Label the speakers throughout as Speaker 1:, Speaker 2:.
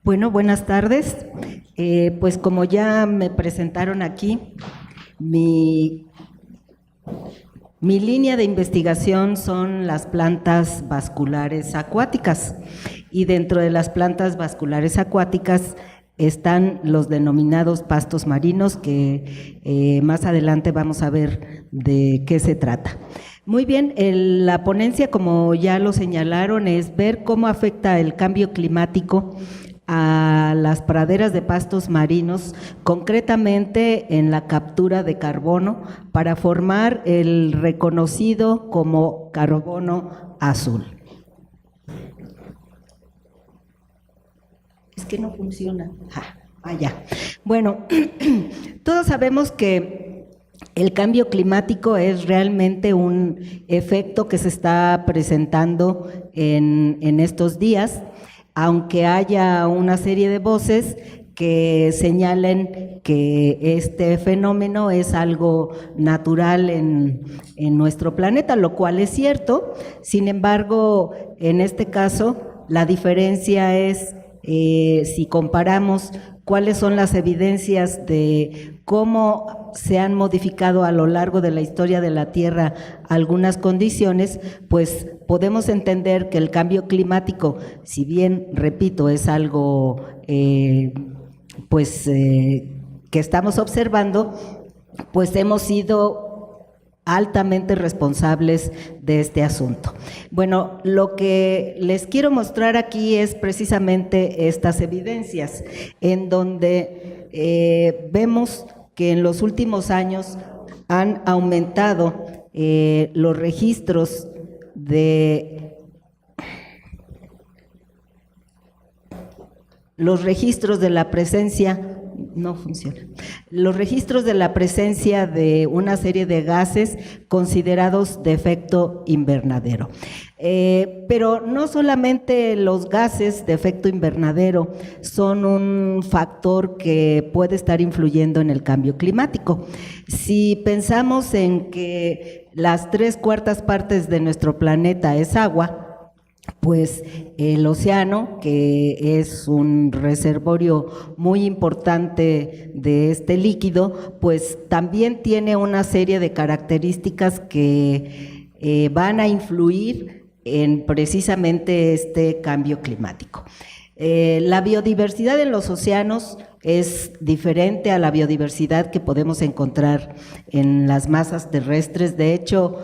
Speaker 1: Bueno, buenas tardes. Pues como ya me presentaron aquí, mi, mi línea de investigación son las plantas vasculares acuáticas, y dentro de las plantas vasculares acuáticas están los denominados pastos marinos, que más adelante vamos a ver de qué se trata. Muy bien, la ponencia, como ya lo señalaron, es ver cómo afecta el cambio climático a las praderas de pastos marinos, concretamente en la captura de carbono para formar el reconocido como carbono azul. Es que no funciona. Ya. Bueno, todos sabemos que el cambio climático es realmente un efecto que se está presentando en estos días, aunque haya una serie de voces que señalen que este fenómeno es algo natural en nuestro planeta, lo cual es cierto. Sin embargo, en este caso, la diferencia es si comparamos cuáles son las evidencias de cómo se han modificado a lo largo de la historia de la Tierra algunas condiciones, pues podemos entender que el cambio climático, si bien, repito, es algo que estamos observando, pues hemos sido altamente responsables de este asunto. Bueno, lo que les quiero mostrar aquí es precisamente estas evidencias, en donde vemos que en los últimos años han aumentado los registros de la presencia. No funciona. Los registros de la presencia de una serie de gases considerados de efecto invernadero. Pero no solamente los gases de efecto invernadero son un factor que puede estar influyendo en el cambio climático. Si pensamos en que las 3/4 partes de nuestro planeta es agua, pues el océano, que es un reservorio muy importante de este líquido, pues también tiene una serie de características que van a influir en precisamente este cambio climático. La biodiversidad en los océanos es diferente a la biodiversidad que podemos encontrar en las masas terrestres. De hecho,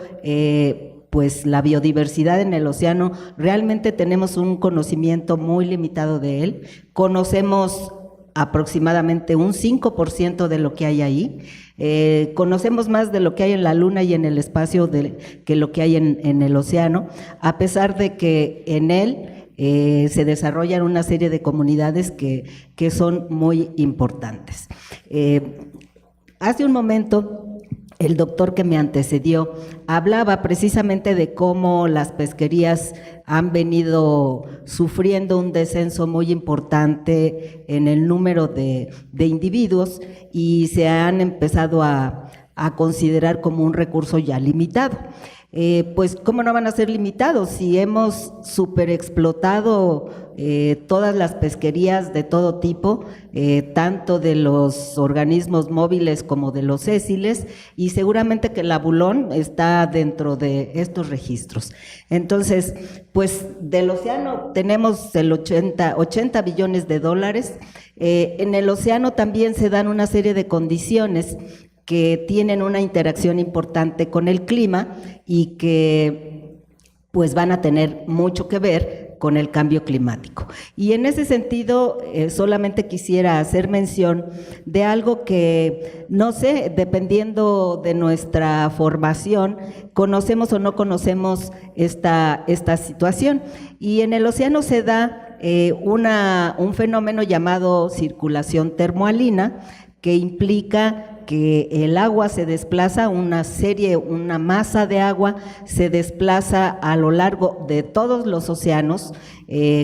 Speaker 1: pues la biodiversidad en el océano, realmente tenemos un conocimiento muy limitado de él. Conocemos aproximadamente un 5% de lo que hay ahí. Conocemos más de lo que hay en la Luna y en el espacio que lo que hay en el océano, a pesar de que en él se desarrollan una serie de comunidades que son muy importantes. Hace un momento, el doctor que me antecedió hablaba precisamente de cómo las pesquerías han venido sufriendo un descenso muy importante en el número de individuos, y se han empezado a considerar como un recurso ya limitado. Pues cómo no van a ser limitados si hemos superexplotado todas las pesquerías de todo tipo, tanto de los organismos móviles como de los sésiles, y seguramente que el abulón está dentro de estos registros. Entonces, pues del océano tenemos el 80 billones de dólares. En el océano también se dan una serie de condiciones que tienen una interacción importante con el clima y que pues van a tener mucho que ver con el cambio climático. Y en ese sentido, solamente quisiera hacer mención de algo que, no sé, dependiendo de nuestra formación, conocemos o no conocemos esta situación. Y en el océano se da un fenómeno llamado circulación termoalina, que implica que el agua se desplaza, una masa de agua se desplaza a lo largo de todos los océanos,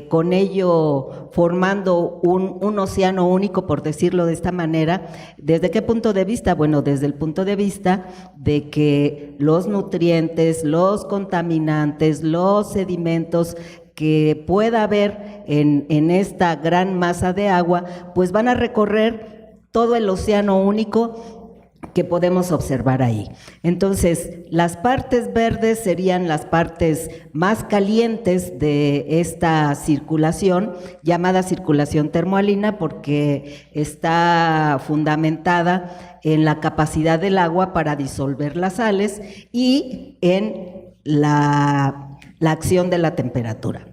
Speaker 1: con ello formando un océano único, por decirlo de esta manera. ¿Desde qué punto de vista? Bueno, desde el punto de vista de que los nutrientes, los contaminantes, los sedimentos que pueda haber en esta gran masa de agua, pues van a recorrer todo el océano único que podemos observar ahí. Entonces, las partes verdes serían las partes más calientes de esta circulación, llamada circulación termoalina, porque está fundamentada en la capacidad del agua para disolver las sales y en la acción de la temperatura.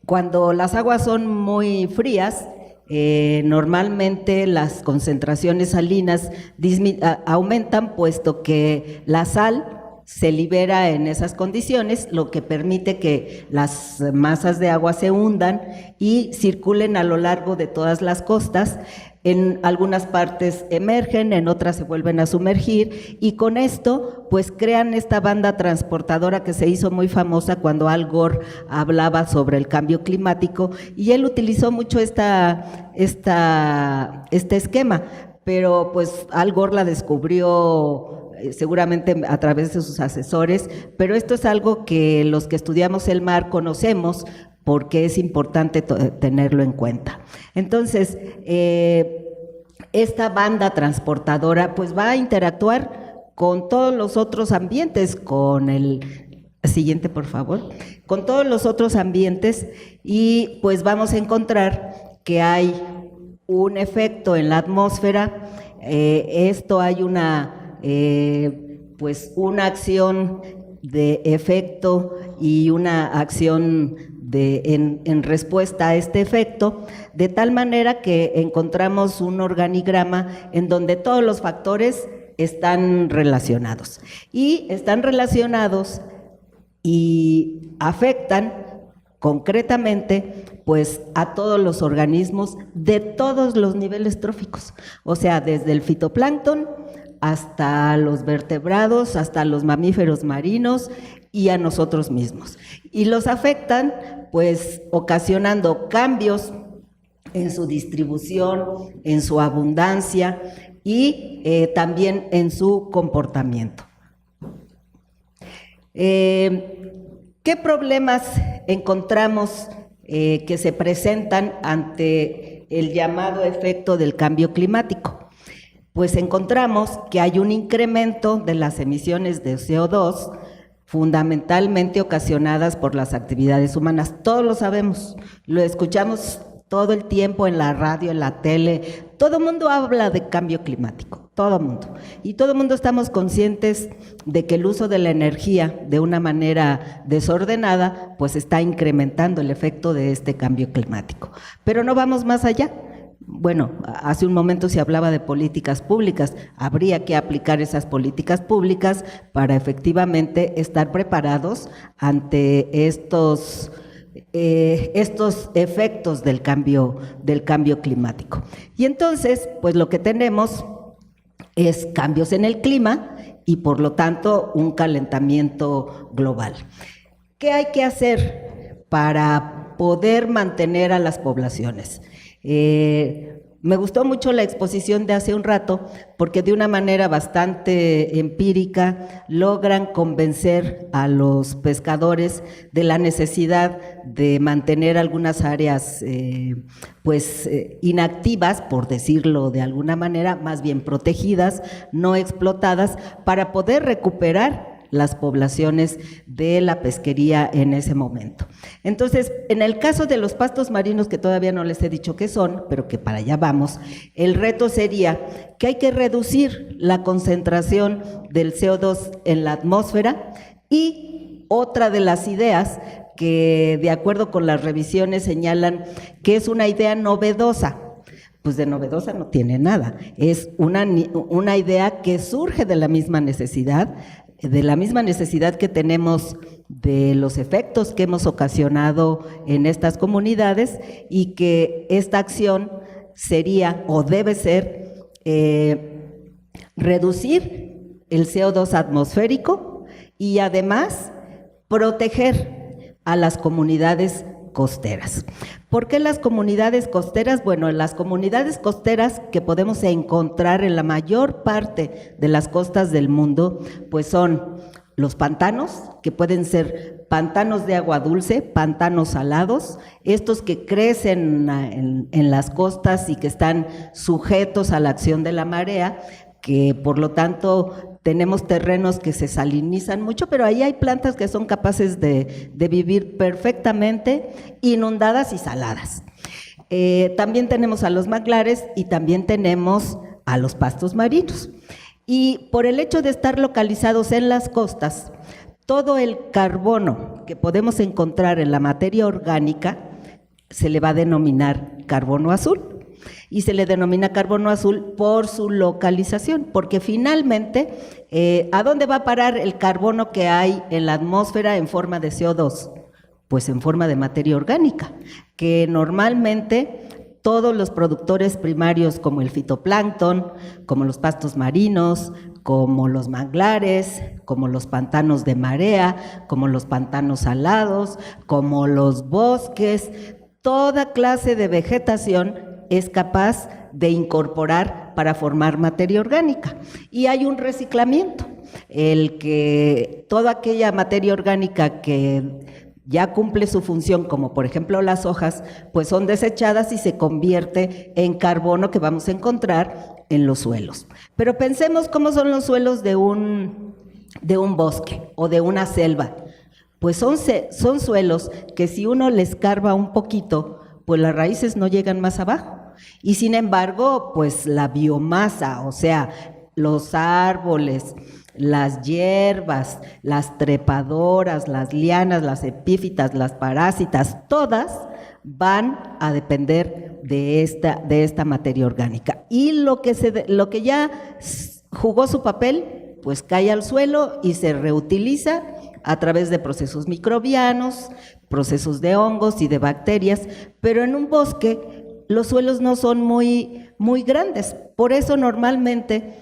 Speaker 1: Cuando las aguas son muy frías, normalmente las concentraciones salinas aumentan, puesto que la sal se libera en esas condiciones, lo que permite que las masas de agua se hundan y circulen a lo largo de todas las costas. En algunas partes emergen, en otras se vuelven a sumergir, y con esto pues crean esta banda transportadora que se hizo muy famosa cuando Al Gore hablaba sobre el cambio climático, y él utilizó mucho este esquema, pero pues Al Gore la descubrió seguramente a través de sus asesores, pero esto es algo que los que estudiamos el mar conocemos, porque es importante tenerlo en cuenta. Entonces, esta banda transportadora pues va a interactuar con todos los otros ambientes, con el siguiente, por favor, con todos los otros ambientes, y pues vamos a encontrar que hay un efecto en la atmósfera. Esto hay pues una acción de efecto y una acción en respuesta a este efecto, de tal manera que encontramos un organigrama en donde todos los factores están relacionados y afectan concretamente pues a todos los organismos de todos los niveles tróficos, o sea, desde el fitoplancton hasta los vertebrados, hasta los mamíferos marinos y a nosotros mismos. Y los afectan pues ocasionando cambios en su distribución, en su abundancia y también en su comportamiento. ¿Qué problemas encontramos que se presentan ante el llamado efecto del cambio climático? Pues encontramos que hay un incremento de las emisiones de CO2, fundamentalmente ocasionadas por las actividades humanas. Todos lo sabemos, lo escuchamos todo el tiempo en la radio, en la tele, todo el mundo habla de cambio climático, todo el mundo. Y todo el mundo estamos conscientes de que el uso de la energía de una manera desordenada, pues está incrementando el efecto de este cambio climático. Pero no vamos más allá. Bueno, hace un momento se hablaba de políticas públicas, habría que aplicar esas políticas públicas para efectivamente estar preparados ante estos efectos del cambio climático. Y entonces, pues lo que tenemos es cambios en el clima y por lo tanto un calentamiento global. ¿Qué hay que hacer para poder mantener a las poblaciones? Me gustó mucho la exposición de hace un rato porque de una manera bastante empírica logran convencer a los pescadores de la necesidad de mantener algunas áreas inactivas, por decirlo de alguna manera, más bien protegidas, no explotadas, para poder recuperar las poblaciones de la pesquería en ese momento. Entonces, en el caso de los pastos marinos, que todavía no les he dicho qué son, pero que para allá vamos, el reto sería que hay que reducir la concentración del CO2 en la atmósfera, y otra de las ideas que de acuerdo con las revisiones señalan que es una idea novedosa, pues de novedosa no tiene nada, es una idea que surge de la misma necesidad que tenemos de los efectos que hemos ocasionado en estas comunidades, y que esta acción sería o debe ser reducir el CO2 atmosférico y además proteger a las comunidades costeras. ¿Por qué las comunidades costeras? Bueno, las comunidades costeras que podemos encontrar en la mayor parte de las costas del mundo, pues son los pantanos, que pueden ser pantanos de agua dulce, pantanos salados, estos que crecen en las costas y que están sujetos a la acción de la marea, que por lo tanto tenemos terrenos que se salinizan mucho, pero ahí hay plantas que son capaces de vivir perfectamente inundadas y saladas. También tenemos a los manglares y también tenemos a los pastos marinos. Y por el hecho de estar localizados en las costas, todo el carbono que podemos encontrar en la materia orgánica se le va a denominar carbono azul. Y se le denomina carbono azul por su localización, porque finalmente, ¿a dónde va a parar el carbono que hay en la atmósfera en forma de CO2? Pues en forma de materia orgánica, que normalmente todos los productores primarios, como el fitoplancton, como los pastos marinos, como los manglares, como los pantanos de marea, como los pantanos salados, como los bosques, toda clase de vegetación es capaz de incorporar para formar materia orgánica. Y hay un reciclamiento, el que toda aquella materia orgánica que ya cumple su función, como por ejemplo las hojas, pues son desechadas y se convierte en carbono que vamos a encontrar en los suelos. Pero pensemos cómo son los suelos de un bosque o de una selva. Pues son suelos que si uno les escarba un poquito, pues las raíces no llegan más abajo. Y sin embargo, pues la biomasa, o sea, los árboles, las hierbas, las trepadoras, las lianas, las epífitas, las parásitas, todas van a depender de esta materia orgánica. Y lo que ya jugó su papel, pues cae al suelo y se reutiliza a través de procesos microbianos, procesos de hongos y de bacterias, pero en un bosque los suelos no son muy grandes. Por eso normalmente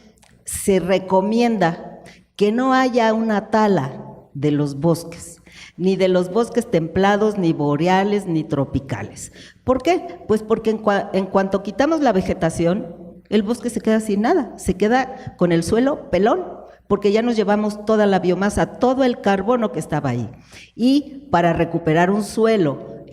Speaker 1: se recomienda que no haya una tala de los bosques, ni de los bosques templados, ni boreales, ni tropicales. ¿Por qué? Pues porque en cuanto quitamos la vegetación, el bosque se queda sin nada, se queda con el suelo pelón, porque ya nos llevamos toda la biomasa, todo el carbono que estaba ahí. Y para recuperar un suelo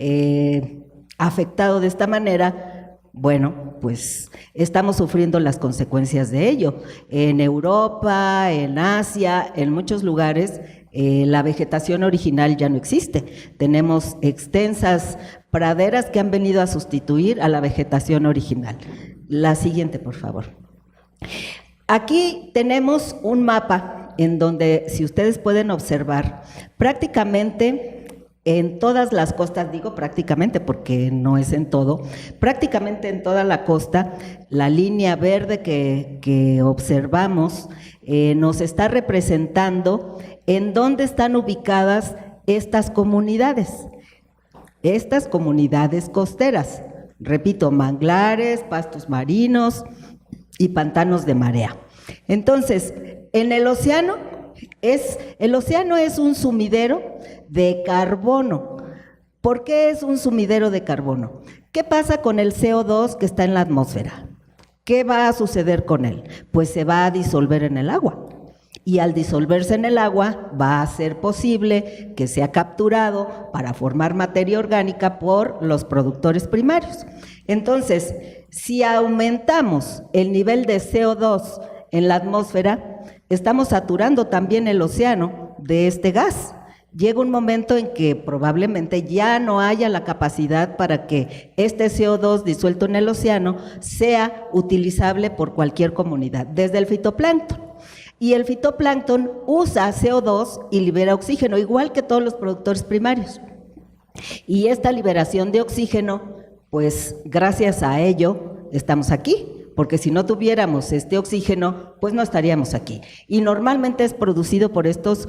Speaker 1: afectado de esta manera, bueno, pues estamos sufriendo las consecuencias de ello. En Europa, en Asia, en muchos lugares, la vegetación original ya no existe. Tenemos extensas praderas que han venido a sustituir a la vegetación original. La siguiente, por favor. Aquí tenemos un mapa en donde, si ustedes pueden observar, prácticamente en todas las costas, digo prácticamente porque no es en todo, prácticamente en toda la costa, la línea verde que observamos nos está representando en dónde están ubicadas estas comunidades costeras. Repito, manglares, pastos marinos y pantanos de marea. Entonces, en el océano es un sumidero de carbono. ¿Por qué es un sumidero de carbono? ¿Qué pasa con el CO2 que está en la atmósfera? ¿Qué va a suceder con él? Pues se va a disolver en el agua. Y al disolverse en el agua va a ser posible que sea capturado para formar materia orgánica por los productores primarios. Entonces, si aumentamos el nivel de CO2 en la atmósfera, estamos saturando también el océano de este gas. Llega un momento en que probablemente ya no haya la capacidad para que este CO2 disuelto en el océano sea utilizable por cualquier comunidad, desde el fitoplancton. Y el fitoplancton usa CO2 y libera oxígeno, igual que todos los productores primarios. Y esta liberación de oxígeno, pues gracias a ello estamos aquí, porque si no tuviéramos este oxígeno, pues no estaríamos aquí. Y normalmente es producido por estos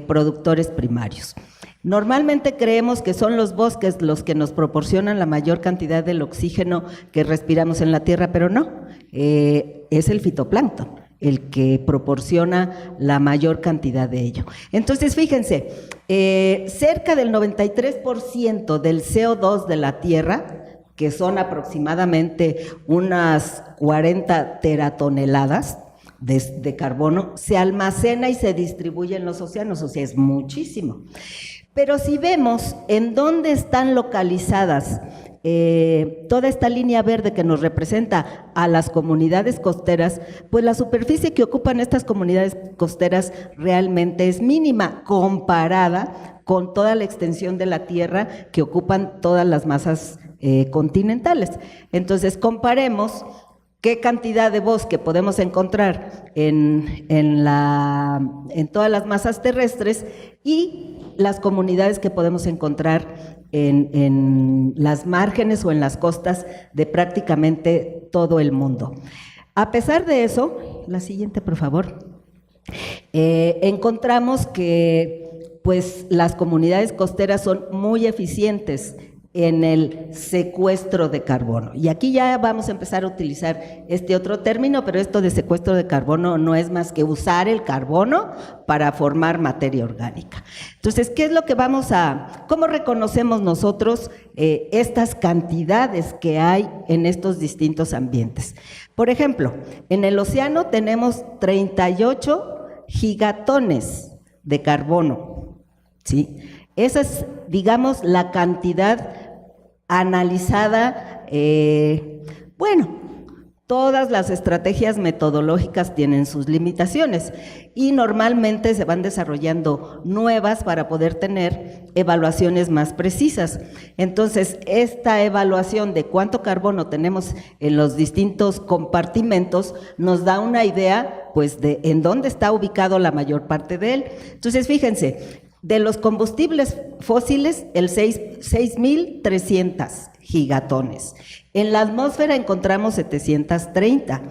Speaker 1: productores primarios. Normalmente creemos que son los bosques los que nos proporcionan la mayor cantidad del oxígeno que respiramos en la Tierra, pero no, es el fitoplancton el que proporciona la mayor cantidad de ello. Entonces, fíjense, cerca del 93% del CO2 de la Tierra, que son aproximadamente unas 40 teratoneladas de carbono, se almacena y se distribuye en los océanos, o sea, es muchísimo. Pero si vemos en dónde están localizadas toda esta línea verde que nos representa a las comunidades costeras, pues la superficie que ocupan estas comunidades costeras realmente es mínima comparada con toda la extensión de la tierra que ocupan todas las masas continentales. Entonces, comparemos qué cantidad de bosque podemos encontrar en todas las masas terrestres y las comunidades que podemos encontrar en las márgenes o en las costas de prácticamente todo el mundo. A pesar de eso, la siguiente, por favor, encontramos que pues, las comunidades costeras son muy eficientes en el secuestro de carbono. Y aquí ya vamos a empezar a utilizar este otro término, pero esto de secuestro de carbono no es más que usar el carbono para formar materia orgánica. Entonces, ¿qué es lo que cómo reconocemos nosotros estas cantidades que hay en estos distintos ambientes? Por ejemplo, en el océano tenemos 38 gigatones de carbono, ¿sí? Esa es, digamos, la cantidad analizada. Bueno, todas las estrategias metodológicas tienen sus limitaciones y normalmente se van desarrollando nuevas para poder tener evaluaciones más precisas. Entonces, esta evaluación de cuánto carbono tenemos en los distintos compartimentos nos da una idea, pues, de en dónde está ubicado la mayor parte de él. Entonces, fíjense, de los combustibles fósiles, el 6.300 gigatones. En la atmósfera encontramos 730.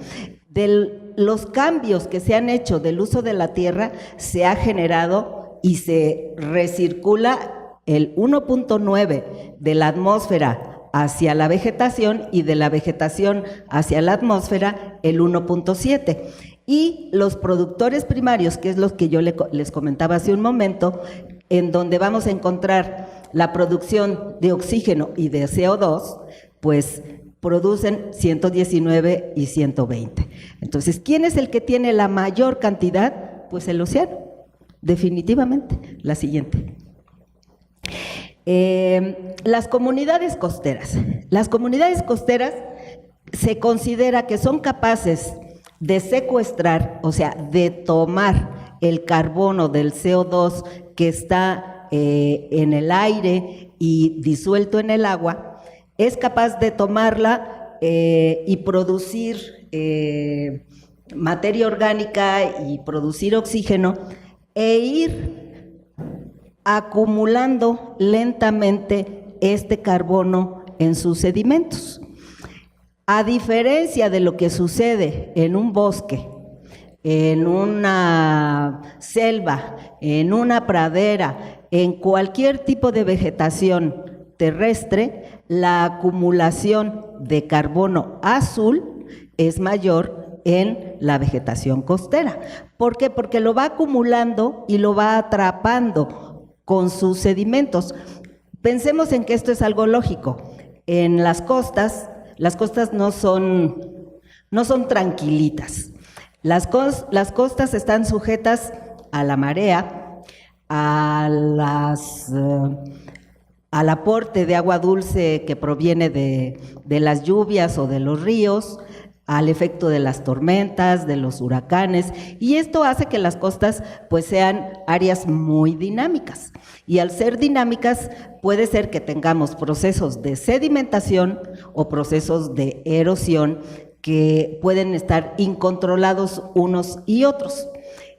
Speaker 1: De los cambios que se han hecho del uso de la tierra, se ha generado y se recircula el 1.9 de la atmósfera hacia la vegetación y de la vegetación hacia la atmósfera el 1.7. Y los productores primarios, que es lo que yo les comentaba hace un momento, en donde vamos a encontrar la producción de oxígeno y de CO2, pues producen 119 y 120. Entonces, ¿quién es el que tiene la mayor cantidad? Pues el océano, definitivamente. La siguiente. Las comunidades costeras. Las comunidades costeras se considera que son capaces de secuestrar, o sea, de tomar el carbono del CO2 que está en el aire y disuelto en el agua, es capaz de tomarla y producir materia orgánica y producir oxígeno e ir acumulando lentamente este carbono en sus sedimentos. A diferencia de lo que sucede en un bosque, en una selva, en una pradera, en cualquier tipo de vegetación terrestre, la acumulación de carbono azul es mayor en la vegetación costera. ¿Por qué? Porque lo va acumulando y lo va atrapando con sus sedimentos. Pensemos en que esto es algo lógico. En las costas no son tranquilitas. Las costas están sujetas a la marea, al aporte de agua dulce que proviene de las lluvias o de los ríos, al efecto de las tormentas, de los huracanes, y esto hace que las costas pues sean áreas muy dinámicas. Y al ser dinámicas, puede ser que tengamos procesos de sedimentación o procesos de erosión que pueden estar incontrolados unos y otros.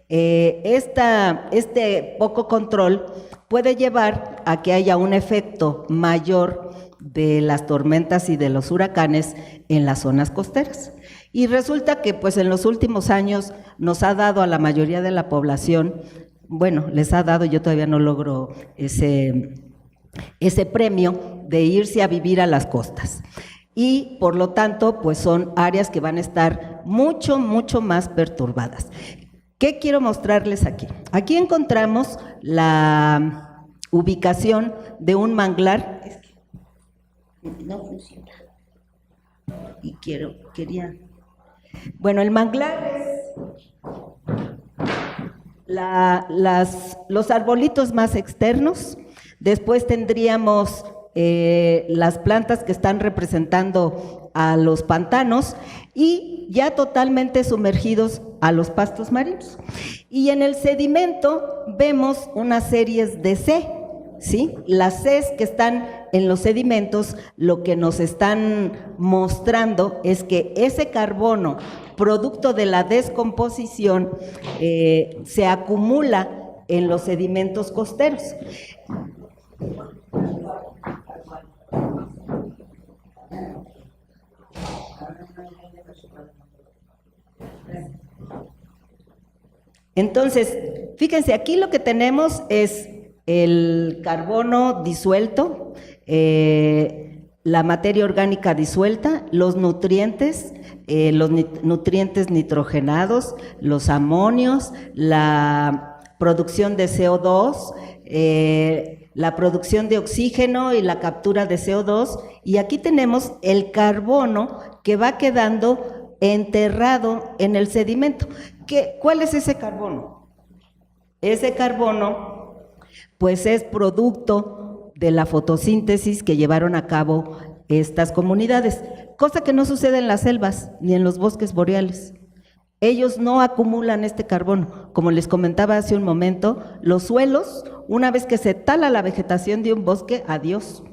Speaker 1: Este poco control puede llevar a que haya un efecto mayor de las tormentas y de los huracanes en las zonas costeras. Y resulta que pues en los últimos años nos ha dado a la mayoría de la población, bueno, les ha dado, yo todavía no logro ese premio de irse a vivir a las costas. Y por lo tanto, pues son áreas que van a estar mucho, mucho más perturbadas. ¿Qué quiero mostrarles aquí? Aquí encontramos la ubicación de un manglar. No funciona. Y quería. Bueno, el manglar es los arbolitos más externos. Después tendríamos las plantas que están representando a los pantanos y ya totalmente sumergidos a los pastos marinos. Y en el sedimento vemos unas series de C, ¿sí? Las Cs que están en los sedimentos lo que nos están mostrando es que ese carbono, producto de la descomposición, se acumula en los sedimentos costeros. Entonces, fíjense, aquí lo que tenemos es el carbono disuelto, la materia orgánica disuelta, los nutrientes nitrogenados, los amonios, la producción de CO2, la producción de oxígeno y la captura de CO2, y aquí tenemos el carbono que va quedando enterrado en el sedimento. ¿Cuál es ese carbono? Ese carbono, pues es producto de la fotosíntesis que llevaron a cabo estas comunidades, cosa que no sucede en las selvas ni en los bosques boreales. Ellos no acumulan este carbono. Como les comentaba hace un momento, los suelos, una vez que se tala la vegetación de un bosque, adiós.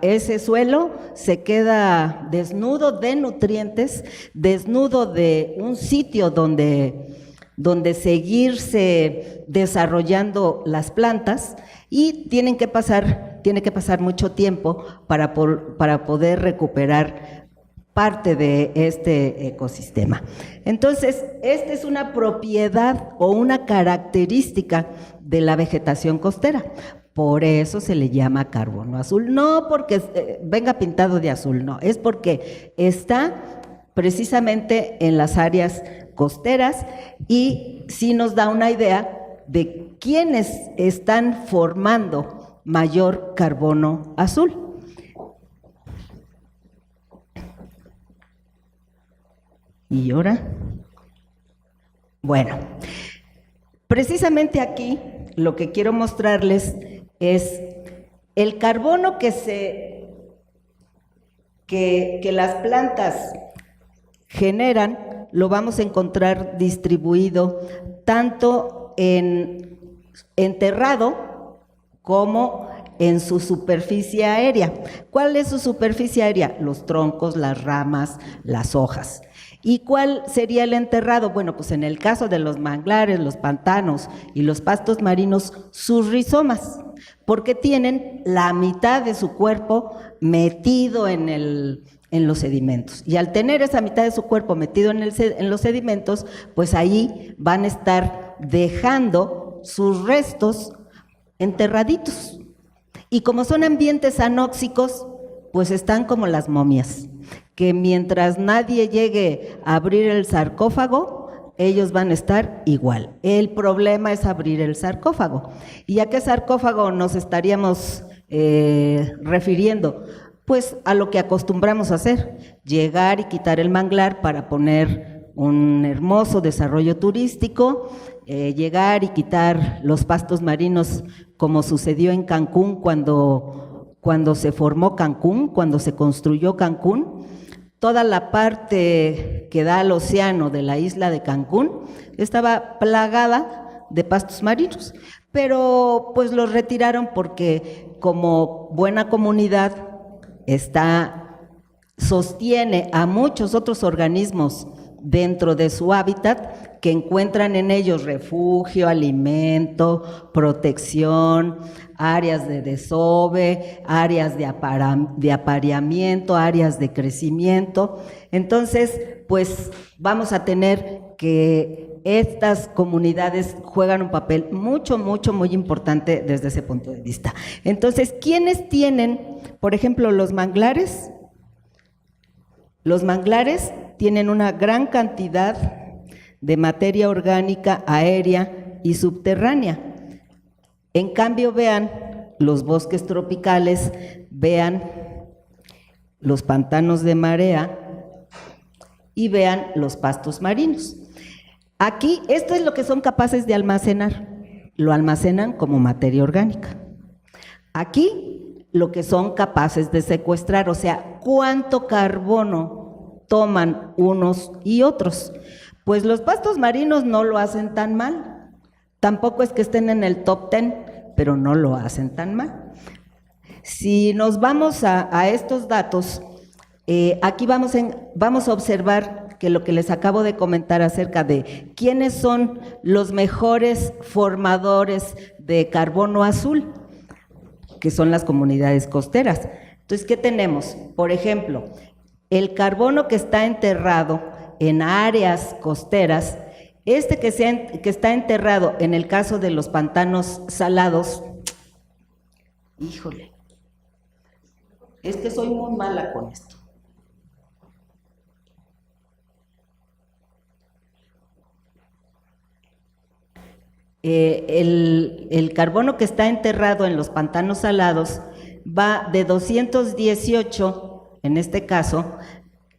Speaker 1: Ese suelo se queda desnudo de nutrientes, desnudo de un sitio donde seguirse desarrollando las plantas, y tiene que pasar mucho tiempo para poder recuperar parte de este ecosistema. Entonces, esta es una propiedad o una característica de la vegetación costera. Por eso se le llama carbono azul, no porque venga pintado de azul, no, es porque está precisamente en las áreas costeras y sí nos da una idea de quiénes están formando mayor carbono azul. ¿Y ahora? Bueno, precisamente aquí lo que quiero mostrarles es el carbono que las plantas generan, lo vamos a encontrar distribuido tanto enterrado como en su superficie aérea. ¿Cuál es su superficie aérea? Los troncos, las ramas, las hojas. ¿Y cuál sería el enterrado? Bueno, pues en el caso de los manglares, los pantanos y los pastos marinos, sus rizomas, porque tienen la mitad de su cuerpo metido en los sedimentos. Y al tener esa mitad de su cuerpo metido en los sedimentos, pues ahí van a estar dejando sus restos enterraditos. Y como son ambientes anóxicos, pues están como las momias, que mientras nadie llegue a abrir el sarcófago, ellos van a estar igual. El problema es abrir el sarcófago. ¿Y a qué sarcófago nos estaríamos refiriendo? Pues a lo que acostumbramos a hacer, llegar y quitar el manglar para poner un hermoso desarrollo turístico, llegar y quitar los pastos marinos, como sucedió en Cancún cuando se formó Cancún, cuando se construyó Cancún. Toda la parte que da al océano de la isla de Cancún estaba plagada de pastos marinos, pero pues los retiraron porque como buena comunidad sostiene a muchos otros organismos dentro de su hábitat, que encuentran en ellos refugio, alimento, protección, áreas de desove, áreas de apareamiento, áreas de crecimiento. Entonces, pues vamos a tener que estas comunidades juegan un papel muy importante desde ese punto de vista. Entonces, ¿quiénes tienen, por ejemplo, los manglares? Los manglares tienen una gran cantidad de materia orgánica aérea y subterránea. En cambio, vean los bosques tropicales, vean los pantanos de marea y vean los pastos marinos. Aquí, esto es lo que son capaces de almacenar, lo almacenan como materia orgánica. Aquí lo que son capaces de secuestrar, o sea, ¿cuánto carbono toman unos y otros? Pues los pastos marinos no lo hacen tan mal, tampoco es que estén en el top 10, pero no lo hacen tan mal. Si nos vamos a estos datos, aquí vamos a observar que lo que les acabo de comentar acerca de quiénes son los mejores formadores de carbono azul, que son las comunidades costeras. Entonces, ¿qué tenemos? Por ejemplo, el carbono que está enterrado en áreas costeras, que está enterrado en el caso de los pantanos salados, híjole, es que soy muy mala con esto. El carbono que está enterrado en los pantanos salados va de 218, en este caso,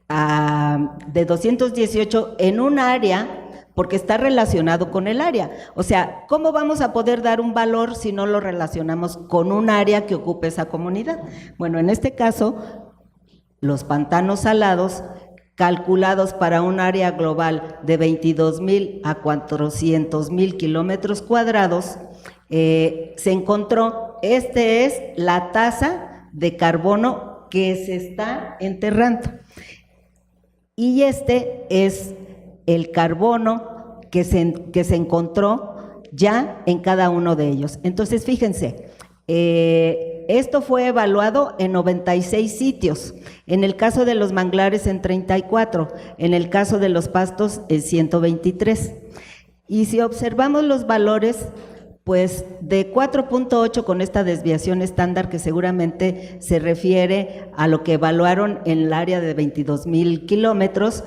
Speaker 1: de 218 en un área, porque está relacionado con el área. O sea, ¿cómo vamos a poder dar un valor si no lo relacionamos con un área que ocupe esa comunidad? Bueno, en este caso, los pantanos salados, calculados para un área global de 22,000 a 400,000 kilómetros cuadrados, se encontró, es la tasa de carbono que se está enterrando. Y este es el carbono que se encontró ya en cada uno de ellos. Entonces, fíjense, esto fue evaluado en 96 sitios, en el caso de los manglares en 34, en el caso de los pastos en 123. Y si observamos los valores, pues de 4.8 con esta desviación estándar que seguramente se refiere a lo que evaluaron en el área de 22,000 kilómetros,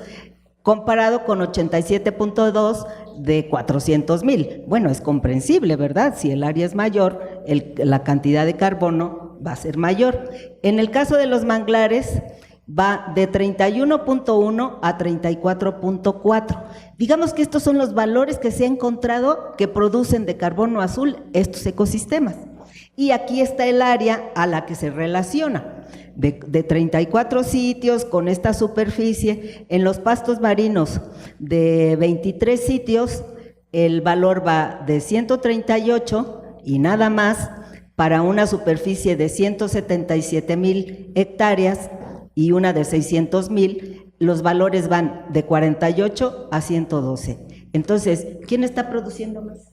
Speaker 1: comparado con 87.2 de 400,000. Bueno, es comprensible, ¿verdad? Si el área es mayor, la cantidad de carbono va a ser mayor. En el caso de los manglares, va de 31.1 a 34.4. Digamos que estos son los valores que se ha encontrado que producen de carbono azul estos ecosistemas. Y aquí está el área a la que se relaciona. De 34 sitios con esta superficie, en los pastos marinos de 23 sitios, el valor va de 138 y nada más para una superficie de 177,000 hectáreas y una de 600,000, los valores van de 48 a 112. Entonces, ¿quién está produciendo más?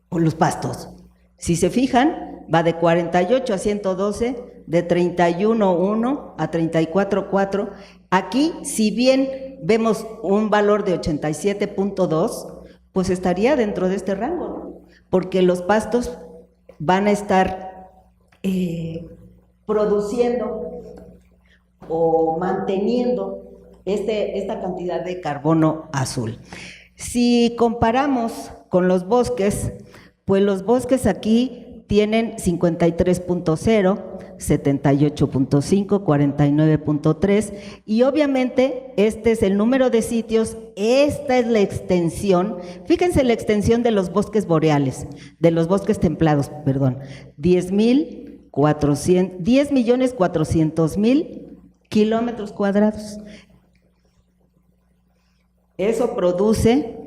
Speaker 1: Pues los pastos. Si se fijan, va de 48 a 112, de 31.1 a 34.4. Aquí, si bien vemos un valor de 87.2, pues estaría dentro de este rango, ¿no? Porque los pastos van a estar produciendo o manteniendo esta cantidad de carbono azul. Si comparamos con los bosques, pues los bosques aquí tienen 53.0, 78.5, 49.3 y obviamente este es el número de sitios, esta es la extensión, fíjense la extensión de los bosques boreales, de los bosques templados, perdón, 10,400,000 kilómetros cuadrados. Eso produce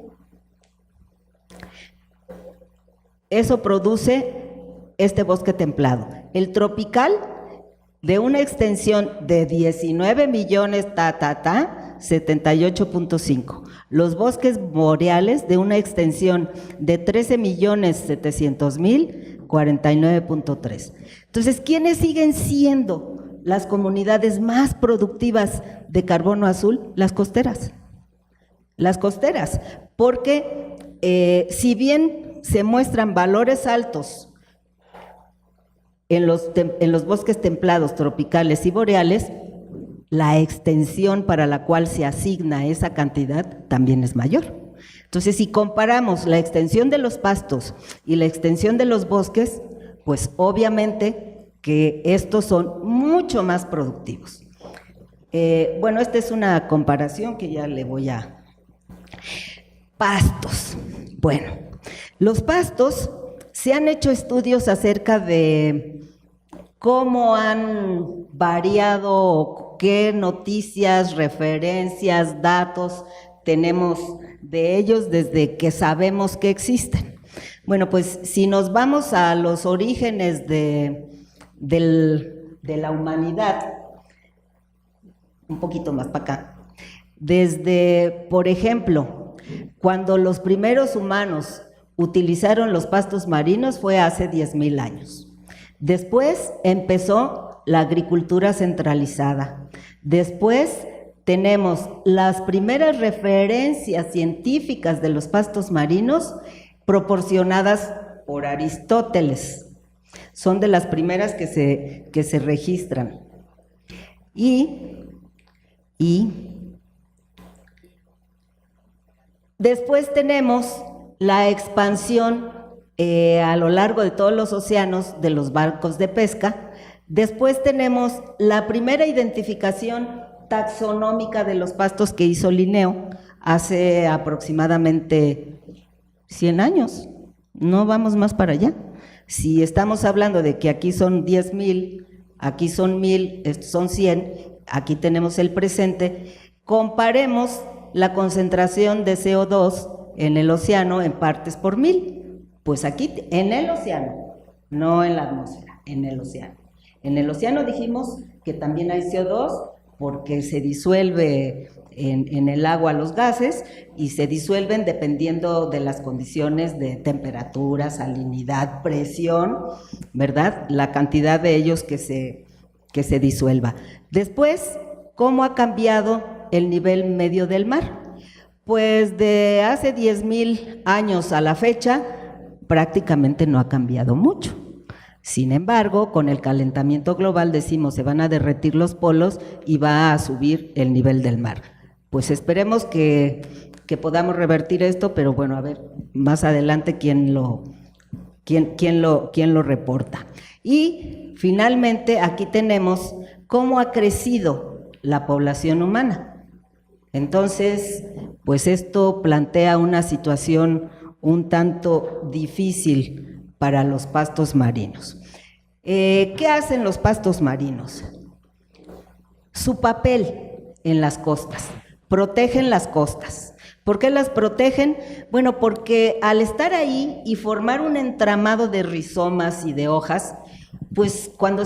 Speaker 1: este bosque templado. El tropical, de una extensión de 19 millones, 78.5. Los bosques boreales, de una extensión de 13,700,000, 49.3. Entonces, ¿quiénes siguen siendo las comunidades más productivas de carbono azul? Las costeras. Las costeras, porque si bien se muestran valores altos en los bosques templados, tropicales y boreales, la extensión para la cual se asigna esa cantidad también es mayor. Entonces, si comparamos la extensión de los pastos y la extensión de los bosques, pues obviamente que estos son mucho más productivos. Bueno, esta es una comparación que ya le voy a... Pastos. Bueno, los pastos Se han hecho estudios acerca de cómo han variado, qué noticias, referencias, datos tenemos de ellos desde que sabemos que existen. Bueno, pues si nos vamos a los orígenes de la humanidad, un poquito más para acá, desde, por ejemplo, cuando los primeros humanos utilizaron los pastos marinos fue hace 10,000 años. Después empezó la agricultura centralizada. Después tenemos las primeras referencias científicas de los pastos marinos proporcionadas por Aristóteles. Son de las primeras que se registran. Y después tenemos la expansión a lo largo de todos los océanos de los barcos de pesca. Después tenemos la primera identificación taxonómica de los pastos que hizo Linneo hace aproximadamente 100 años. No vamos más para allá. Si estamos hablando de que aquí son 10,000, aquí son 1,000, estos son 100, aquí tenemos el presente, comparemos la concentración de CO2 en el océano en partes por 1,000. Pues aquí en el océano, no en la atmósfera, en el océano. En el océano dijimos que también hay CO2 porque se disuelve en el agua los gases y se disuelven dependiendo de las condiciones de temperatura, salinidad, presión, ¿verdad? La cantidad de ellos que se disuelva. Después, ¿cómo ha cambiado el nivel medio del mar? Pues de hace 10,000 años a la fecha, prácticamente no ha cambiado mucho. Sin embargo, con el calentamiento global decimos se van a derretir los polos y va a subir el nivel del mar. Pues esperemos que podamos revertir esto, pero bueno, a ver más adelante quién lo reporta. Y finalmente aquí tenemos cómo ha crecido la población humana. Entonces, pues esto plantea una situación un tanto difícil para los pastos marinos. ¿Qué hacen los pastos marinos? Su papel en las costas. Protegen las costas. ¿Por qué las protegen? Bueno, porque al estar ahí y formar un entramado de rizomas y de hojas, pues cuando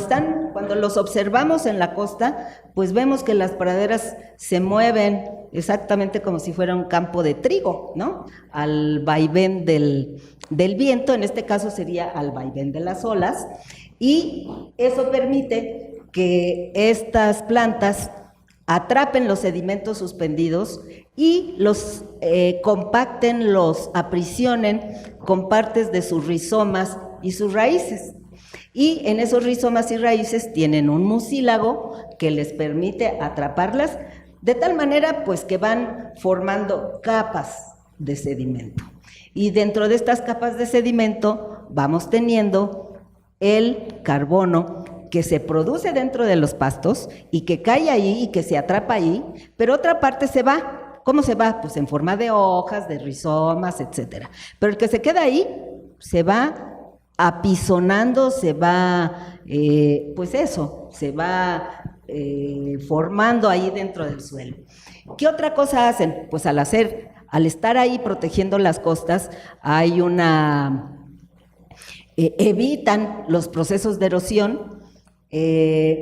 Speaker 1: los observamos en la costa, pues vemos que las praderas se mueven exactamente como si fuera un campo de trigo, ¿no? Al vaivén del viento, en este caso sería al vaivén de las olas, y eso permite que estas plantas atrapen los sedimentos suspendidos y los compacten, los aprisionen con partes de sus rizomas y sus raíces. Y en esos rizomas y raíces tienen un mucílago que les permite atraparlas, de tal manera pues que van formando capas de sedimento. Y dentro de estas capas de sedimento vamos teniendo el carbono que se produce dentro de los pastos y que cae ahí y que se atrapa ahí, pero otra parte se va. ¿Cómo se va? Pues en forma de hojas, de rizomas, etcétera. Pero el que se queda ahí se va apisonando, se va, se va formando ahí dentro del suelo. ¿Qué otra cosa hacen? Pues al estar ahí protegiendo las costas, evitan los procesos de erosión.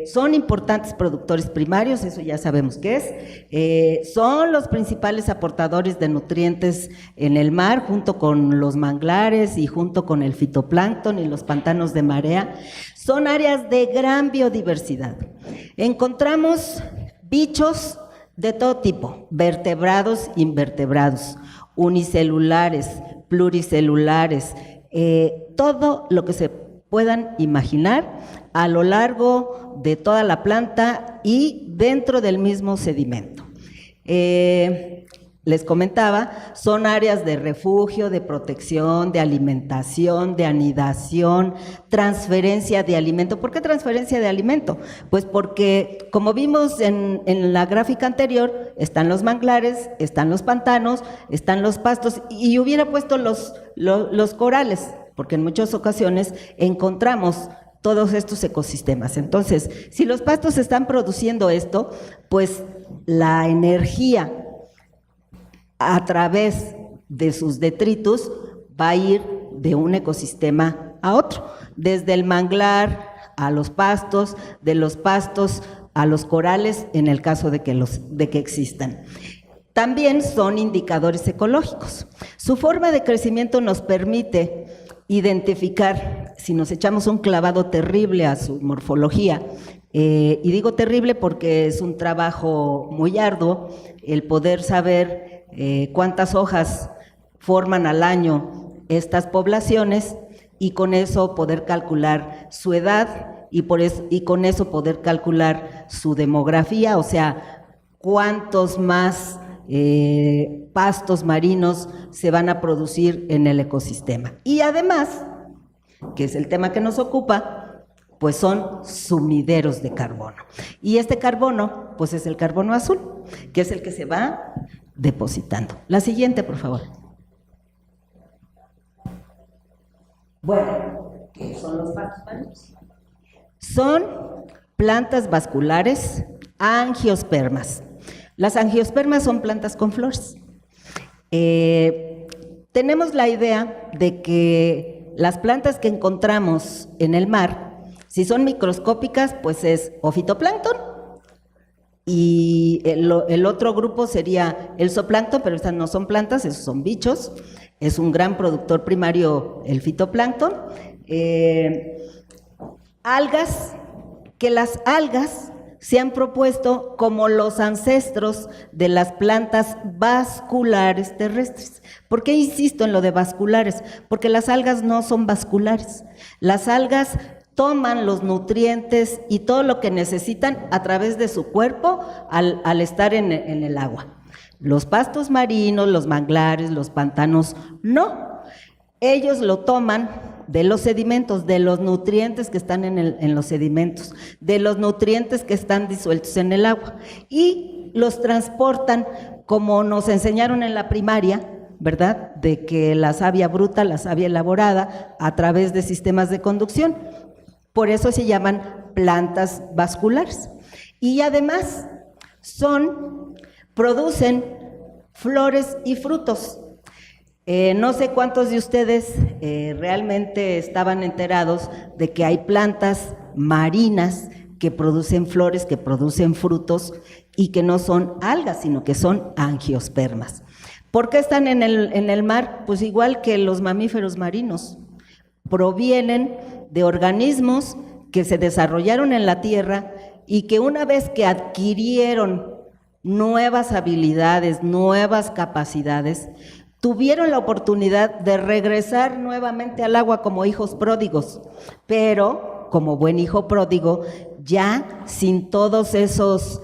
Speaker 1: Son importantes productores primarios, eso ya sabemos qué es. Son los principales aportadores de nutrientes en el mar, junto con los manglares y junto con el fitoplancton y los pantanos de marea. Son áreas de gran biodiversidad. Encontramos bichos de todo tipo, vertebrados, invertebrados, unicelulares, pluricelulares, todo lo que se puedan imaginar a lo largo de toda la planta y dentro del mismo sedimento. Les comentaba, son áreas de refugio, de protección, de alimentación, de anidación, transferencia de alimento. ¿Por qué transferencia de alimento? Pues porque, como vimos en la gráfica anterior, están los manglares, están los pantanos, están los pastos, y hubiera puesto los corales, porque en muchas ocasiones encontramos todos estos ecosistemas. Entonces, si los pastos están produciendo esto, pues la energía a través de sus detritus va a ir de un ecosistema a otro, desde el manglar a los pastos, de los pastos a los corales, en el caso de que existan. También son indicadores ecológicos. Su forma de crecimiento nos permite identificar, si nos echamos un clavado terrible a su morfología, y digo terrible porque es un trabajo muy arduo, el poder saber cuántas hojas forman al año estas poblaciones y con eso poder calcular su edad y con eso poder calcular su demografía, o sea, cuántos más pastos marinos se van a producir en el ecosistema. Y además, que es el tema que nos ocupa, pues son sumideros de carbono. Y este carbono, pues es el carbono azul, que es el que se va depositando. La siguiente, por favor. Bueno, ¿qué son los pastos marinos? Son plantas vasculares angiospermas. Las angiospermas son plantas con flores. Tenemos la idea de que las plantas que encontramos en el mar, si son microscópicas, pues es o fitoplancton, y el otro grupo sería el zooplancton, pero estas no son plantas, esos son bichos. Es un gran productor primario el fitoplancton. Algas, que las algas se han propuesto como los ancestros de las plantas vasculares terrestres. ¿Por qué insisto en lo de vasculares? Porque las algas no son vasculares. Las algas toman los nutrientes y todo lo que necesitan a través de su cuerpo al estar en el agua. Los pastos marinos, los manglares, los pantanos, no. Ellos lo toman de los sedimentos, de los nutrientes que están en los sedimentos, de los nutrientes que están disueltos en el agua, y los transportan como nos enseñaron en la primaria, ¿verdad? De que la savia bruta, la savia elaborada, a través de sistemas de conducción. Por eso se llaman plantas vasculares. Y además producen flores y frutos. No sé cuántos de ustedes realmente estaban enterados de que hay plantas marinas que producen flores, que producen frutos y que no son algas, sino que son angiospermas. ¿Por qué están en el mar? Pues igual que los mamíferos marinos. Provienen de organismos que se desarrollaron en la tierra y que una vez que adquirieron nuevas habilidades, nuevas capacidades, tuvieron la oportunidad de regresar nuevamente al agua como hijos pródigos, pero como buen hijo pródigo, ya sin todos esos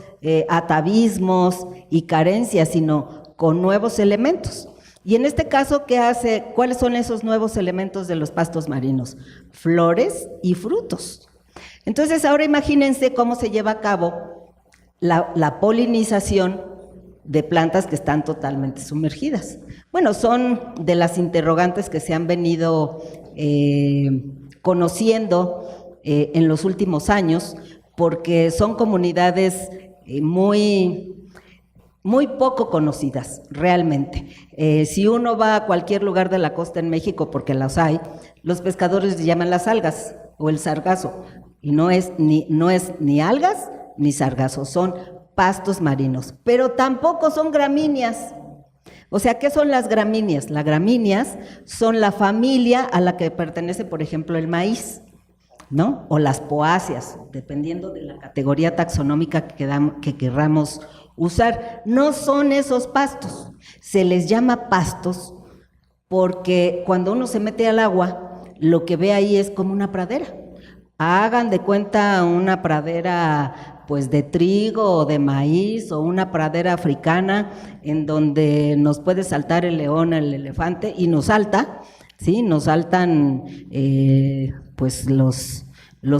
Speaker 1: atavismos y carencias, sino con nuevos elementos. Y en este caso, ¿qué hace? ¿Cuáles son esos nuevos elementos de los pastos marinos? Flores y frutos. Entonces, ahora imagínense cómo se lleva a cabo la polinización de plantas que están totalmente sumergidas. Bueno, son de las interrogantes que se han venido conociendo en los últimos años, porque son comunidades muy poco conocidas, realmente. Si uno va a cualquier lugar de la costa en México, porque las hay, los pescadores le llaman las algas o el sargazo, y no es ni algas ni sargazo, son pastos marinos, pero tampoco son gramíneas. O sea, ¿qué son las gramíneas? Las gramíneas son la familia a la que pertenece, por ejemplo, el maíz, ¿no? O las poáceas, dependiendo de la categoría taxonómica que querramos usar. No son esos pastos, se les llama pastos porque cuando uno se mete al agua, lo que ve ahí es como una pradera. Hagan de cuenta una pradera pues de trigo o de maíz, o una pradera africana en donde nos puede saltar el león, el elefante, y nos salta, ¿sí? Nos saltan pues los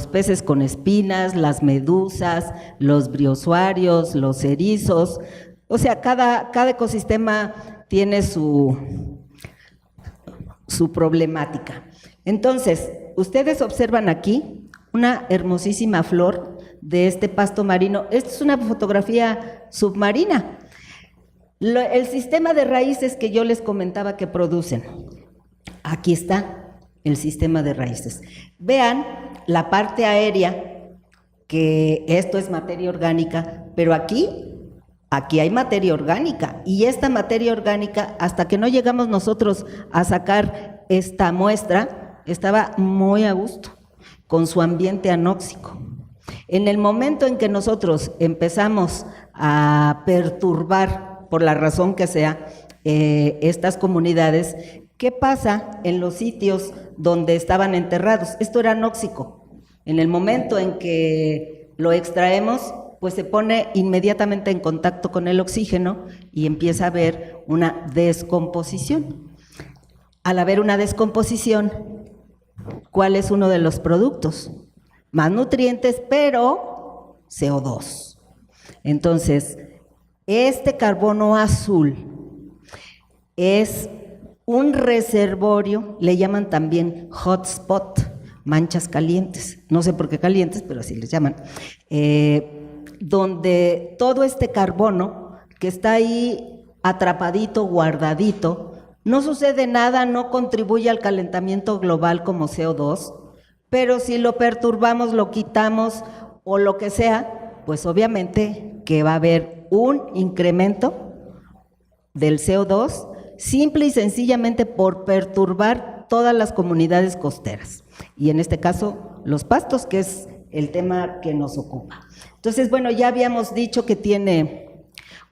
Speaker 1: peces con espinas, las medusas, los briozoarios, los erizos. O sea, cada ecosistema tiene su problemática. Entonces, ustedes observan aquí una hermosísima flor de este pasto marino. Esta es una fotografía submarina. El sistema de raíces que yo les comentaba que producen. Aquí está el sistema de raíces. Vean la parte aérea, que esto es materia orgánica, pero aquí hay materia orgánica, y esta materia orgánica, hasta que no llegamos nosotros a sacar esta muestra, estaba muy a gusto, con su ambiente anóxico. En el momento en que nosotros empezamos a perturbar, por la razón que sea, estas comunidades, ¿qué pasa en los sitios donde estaban enterrados? Esto era anóxico. En el momento en que lo extraemos, pues se pone inmediatamente en contacto con el oxígeno y empieza a haber una descomposición. Al haber una descomposición, ¿cuál es uno de los productos? Más nutrientes, pero CO2. Entonces, este carbono azul es un reservorio, le llaman también hotspot, manchas calientes, no sé por qué calientes, pero así les llaman, donde todo este carbono que está ahí atrapadito, guardadito, no sucede nada, no contribuye al calentamiento global como CO2, pero si lo perturbamos, lo quitamos o lo que sea, pues obviamente que va a haber un incremento del CO2 simple y sencillamente por perturbar todas las comunidades costeras, y en este caso los pastos, que es el tema que nos ocupa. Entonces, bueno, ya habíamos dicho que tiene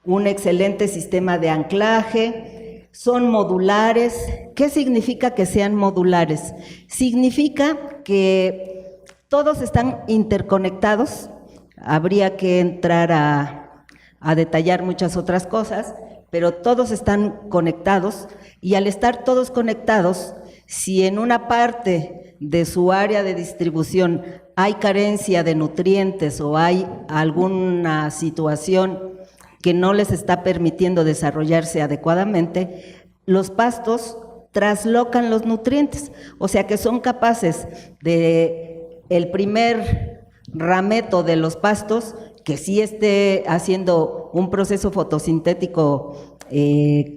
Speaker 1: un excelente sistema de anclaje, son modulares. ¿Qué significa que sean modulares? Significa que todos están interconectados. Habría que entrar a detallar muchas otras cosas, pero todos están conectados, y al estar todos conectados, si en una parte de su área de distribución hay carencia de nutrientes o hay alguna situación que no les está permitiendo desarrollarse adecuadamente, los pastos traslocan los nutrientes, o sea que son capaces de el primer rameto de los pastos, que sí esté haciendo un proceso fotosintético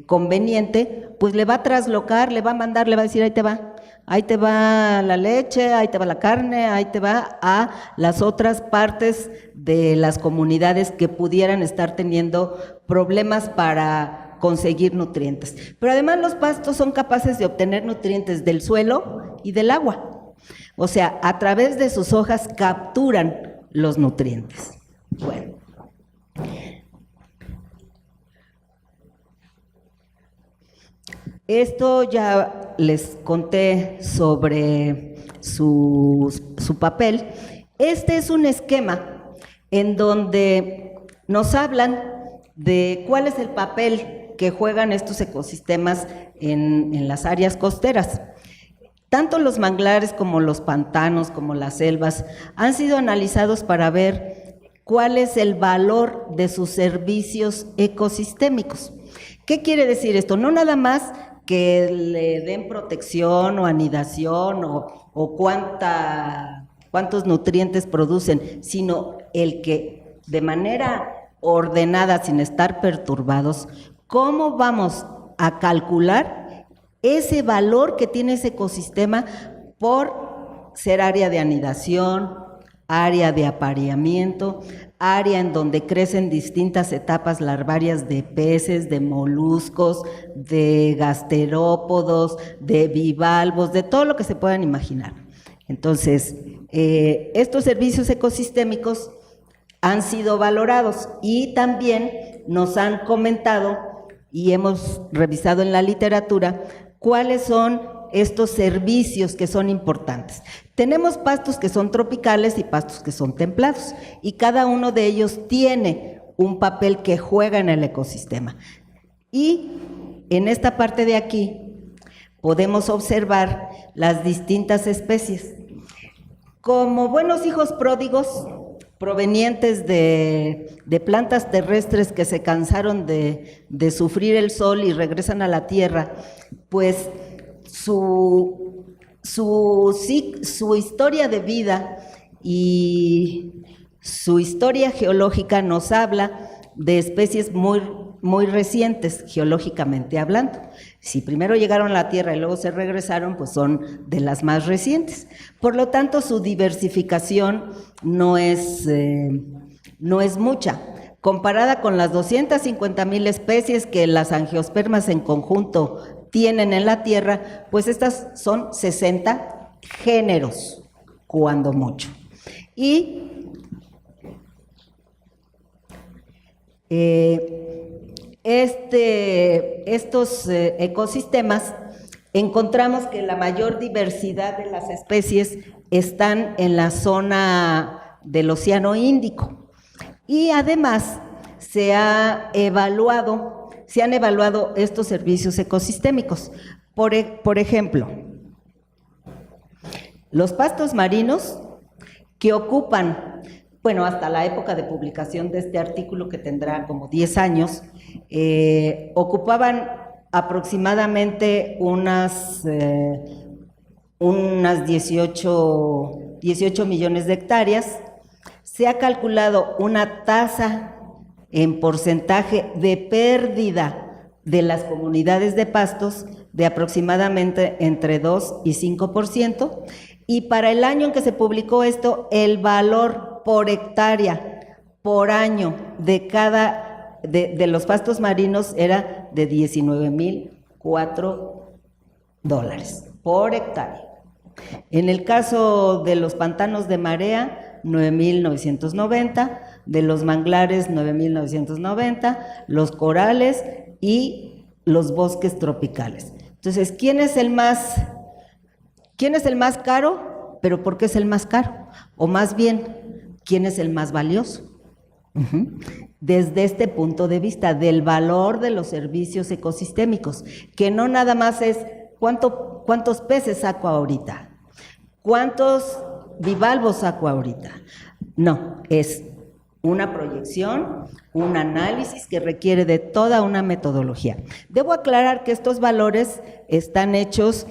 Speaker 1: conveniente, pues le va a traslocar, le va a mandar, le va a decir, ahí te va la leche, ahí te va la carne, ahí te va a las otras partes de las comunidades que pudieran estar teniendo problemas para conseguir nutrientes. Pero además los pastos son capaces de obtener nutrientes del suelo y del agua. O sea, a través de sus hojas capturan los nutrientes. Bueno. Esto ya les conté sobre su papel. Este es un esquema en donde nos hablan de cuál es el papel que juegan estos ecosistemas en las áreas costeras. Tanto los manglares como los pantanos, como las selvas, han sido analizados para ver cuál es el valor de sus servicios ecosistémicos. ¿Qué quiere decir esto? No nada más que le den protección o anidación o cuántos nutrientes producen, sino el que de manera ordenada, sin estar perturbados, ¿cómo vamos a calcular ese valor que tiene ese ecosistema por ser área de anidación, área de apareamiento, área en donde crecen distintas etapas larvarias de peces, de moluscos, de gasterópodos, de bivalvos, de todo lo que se puedan imaginar? Entonces, estos servicios ecosistémicos han sido valorados y también nos han comentado y hemos revisado en la literatura cuáles son estos servicios que son importantes. Tenemos pastos que son tropicales y pastos que son templados, y cada uno de ellos tiene un papel que juega en el ecosistema. Y en esta parte de aquí podemos observar las distintas especies. Como buenos hijos pródigos, provenientes de plantas terrestres que se cansaron de sufrir el sol y regresan a la tierra, pues su su historia de vida y su historia geológica nos habla de especies muy recientes, geológicamente hablando. Si primero llegaron a la Tierra y luego se regresaron, pues son de las más recientes. Por lo tanto, su diversificación no es mucha. Comparada con las 250,000 especies que las angiospermas en conjunto tienen en la Tierra, pues estas son 60 géneros, cuando mucho. Y estos ecosistemas, encontramos que la mayor diversidad de las especies están en la zona del Océano Índico. Y además se han evaluado estos servicios ecosistémicos. Por ejemplo, los pastos marinos que ocupan, bueno, hasta la época de publicación de este artículo, que tendrá como 10 años, ocupaban aproximadamente unas 18 millones de hectáreas. Se ha calculado una tasa en porcentaje de pérdida de las comunidades de pastos de aproximadamente entre 2 y 5%, y para el año en que se publicó esto, el valor por hectárea, por año, de los pastos marinos era de $19,004 por hectárea. En el caso de los pantanos de marea, 9,990, de los manglares, 9,990, los corales y los bosques tropicales. Entonces, ¿quién es el más caro? ¿Pero por qué es el más caro? O más bien, ¿quién es el más valioso? Desde este punto de vista del valor de los servicios ecosistémicos, que no nada más es cuántos peces saco ahorita, cuántos bivalvos saco ahorita. No, es una proyección, un análisis que requiere de toda una metodología. Debo aclarar que estos valores están hechos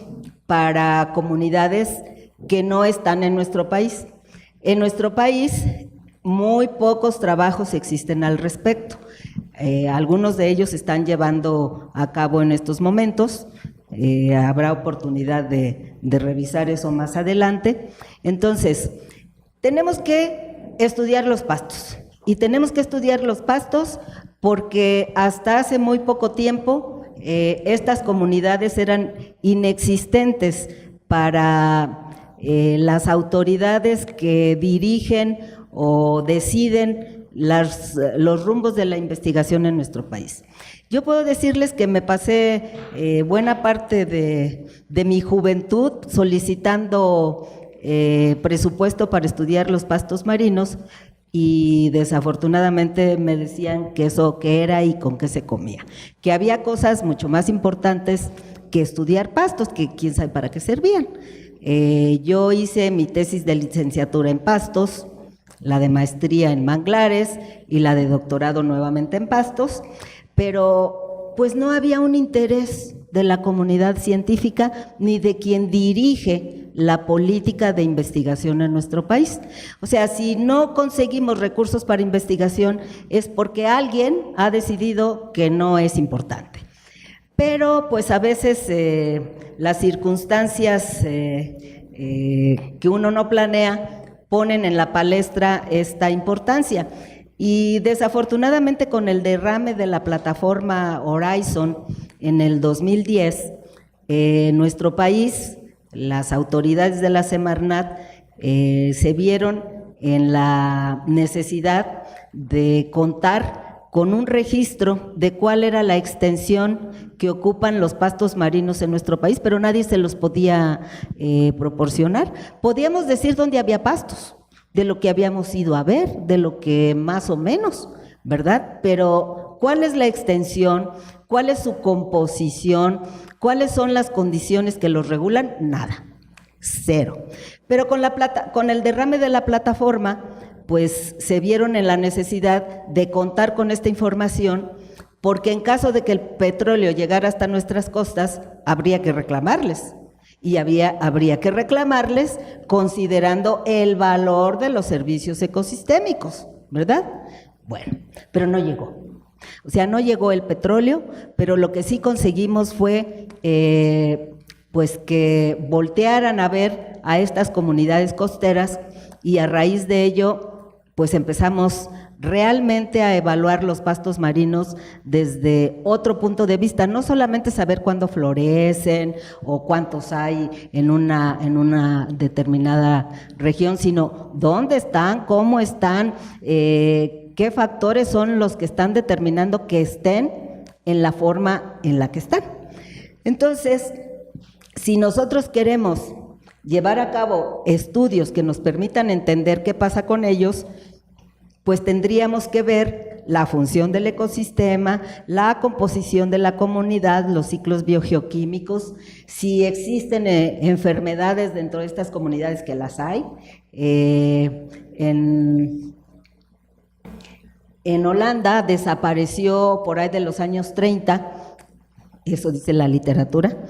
Speaker 1: para comunidades que no están en nuestro país. En nuestro país, muy pocos trabajos existen al respecto. Algunos de ellos se están llevando a cabo en estos momentos. Habrá oportunidad de revisar eso más adelante. Entonces, tenemos que estudiar los pastos. Y tenemos que estudiar los pastos porque hasta hace muy poco tiempo estas comunidades eran inexistentes para las autoridades que dirigen o deciden los rumbos de la investigación en nuestro país. Yo puedo decirles que me pasé buena parte de mi juventud solicitando presupuesto para estudiar los pastos marinos, y desafortunadamente me decían que eso qué era y con qué se comía, que había cosas mucho más importantes que estudiar pastos, que quién sabe para qué servían. Yo hice mi tesis de licenciatura en pastos, la de maestría en manglares y la de doctorado nuevamente en pastos, pero pues no había un interés de la comunidad científica ni de quien dirige la política de investigación en nuestro país. O sea, si no conseguimos recursos para investigación es porque alguien ha decidido que no es importante. Pero pues a veces las circunstancias que uno no planea ponen en la palestra esta importancia. Y desafortunadamente con el derrame de la plataforma Horizon en el 2010, nuestro país, las autoridades de la Semarnat se vieron en la necesidad de contar con un registro de cuál era la extensión que ocupan los pastos marinos en nuestro país, pero nadie se los podía proporcionar. Podíamos decir dónde había pastos, de lo que habíamos ido a ver, de lo que más o menos, ¿verdad? Pero ¿cuál es la extensión? ¿Cuál es su composición? ¿Cuáles son las condiciones que los regulan? Nada, cero. Pero con el derrame de la plataforma, pues se vieron en la necesidad de contar con esta información, porque en caso de que el petróleo llegara hasta nuestras costas, habría que reclamarles. y habría que reclamarles considerando el valor de los servicios ecosistémicos, ¿verdad? Bueno, pero no llegó. O sea, no llegó el petróleo, pero lo que sí conseguimos fue pues que voltearan a ver a estas comunidades costeras, y a raíz de ello pues empezamos realmente a evaluar los pastos marinos desde otro punto de vista, no solamente saber cuándo florecen o cuántos hay en una determinada región, sino dónde están, cómo están, qué factores son los que están determinando que estén en la forma en la que están. Entonces, si nosotros queremos llevar a cabo estudios que nos permitan entender qué pasa con ellos, pues tendríamos que ver la función del ecosistema, la composición de la comunidad, los ciclos biogeoquímicos, si existen enfermedades dentro de estas comunidades, que las hay. En Holanda desapareció por ahí de los años 30, eso dice la literatura,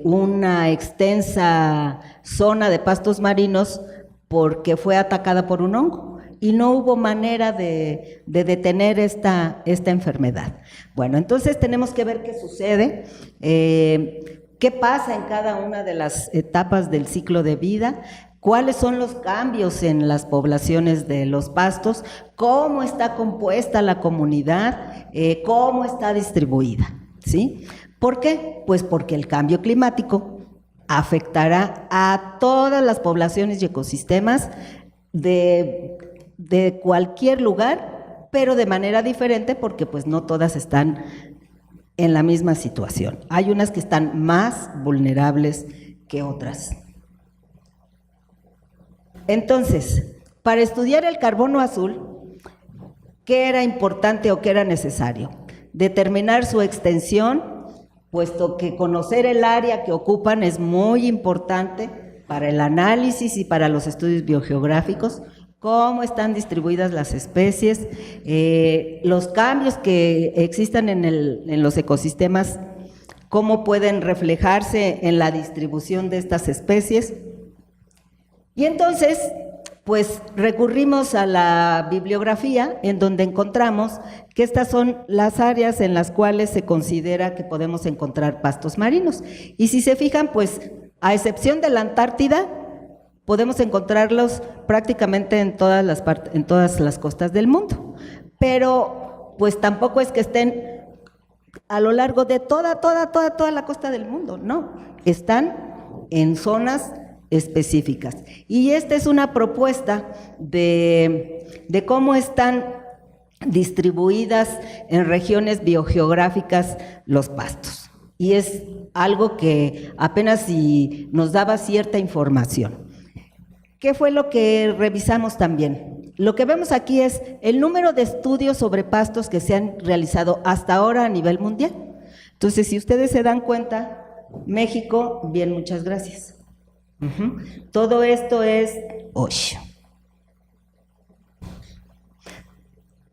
Speaker 1: una extensa zona de pastos marinos porque fue atacada por un hongo y no hubo manera de detener esta enfermedad. Bueno, entonces tenemos que ver qué sucede, qué pasa en cada una de las etapas del ciclo de vida, cuáles son los cambios en las poblaciones de los pastos, cómo está compuesta la comunidad, cómo está distribuida, ¿sí? ¿Por qué? Pues porque el cambio climático afectará a todas las poblaciones y ecosistemas de cualquier lugar, pero de manera diferente, porque pues no todas están en la misma situación. Hay unas que están más vulnerables que otras. Entonces, para estudiar el carbono azul, ¿qué era importante o qué era necesario? Determinar su extensión, puesto que conocer el área que ocupan es muy importante para el análisis y para los estudios biogeográficos, cómo están distribuidas las especies, los cambios que existan en los ecosistemas, cómo pueden reflejarse en la distribución de estas especies. Y entonces, pues recurrimos a la bibliografía, en donde encontramos que estas son las áreas en las cuales se considera que podemos encontrar pastos marinos. Y si se fijan, pues a excepción de la Antártida, podemos encontrarlos prácticamente en todas las costas del mundo. Pero pues tampoco es que estén a lo largo de toda la costa del mundo, no. Están en zonas específicas. Y esta es una propuesta de cómo están distribuidas en regiones biogeográficas los pastos. Y es algo que apenas si nos daba cierta información. ¿Qué fue lo que revisamos también? Lo que vemos aquí es el número de estudios sobre pastos que se han realizado hasta ahora a nivel mundial. Entonces, si ustedes se dan cuenta, México, bien, muchas gracias. Todo esto es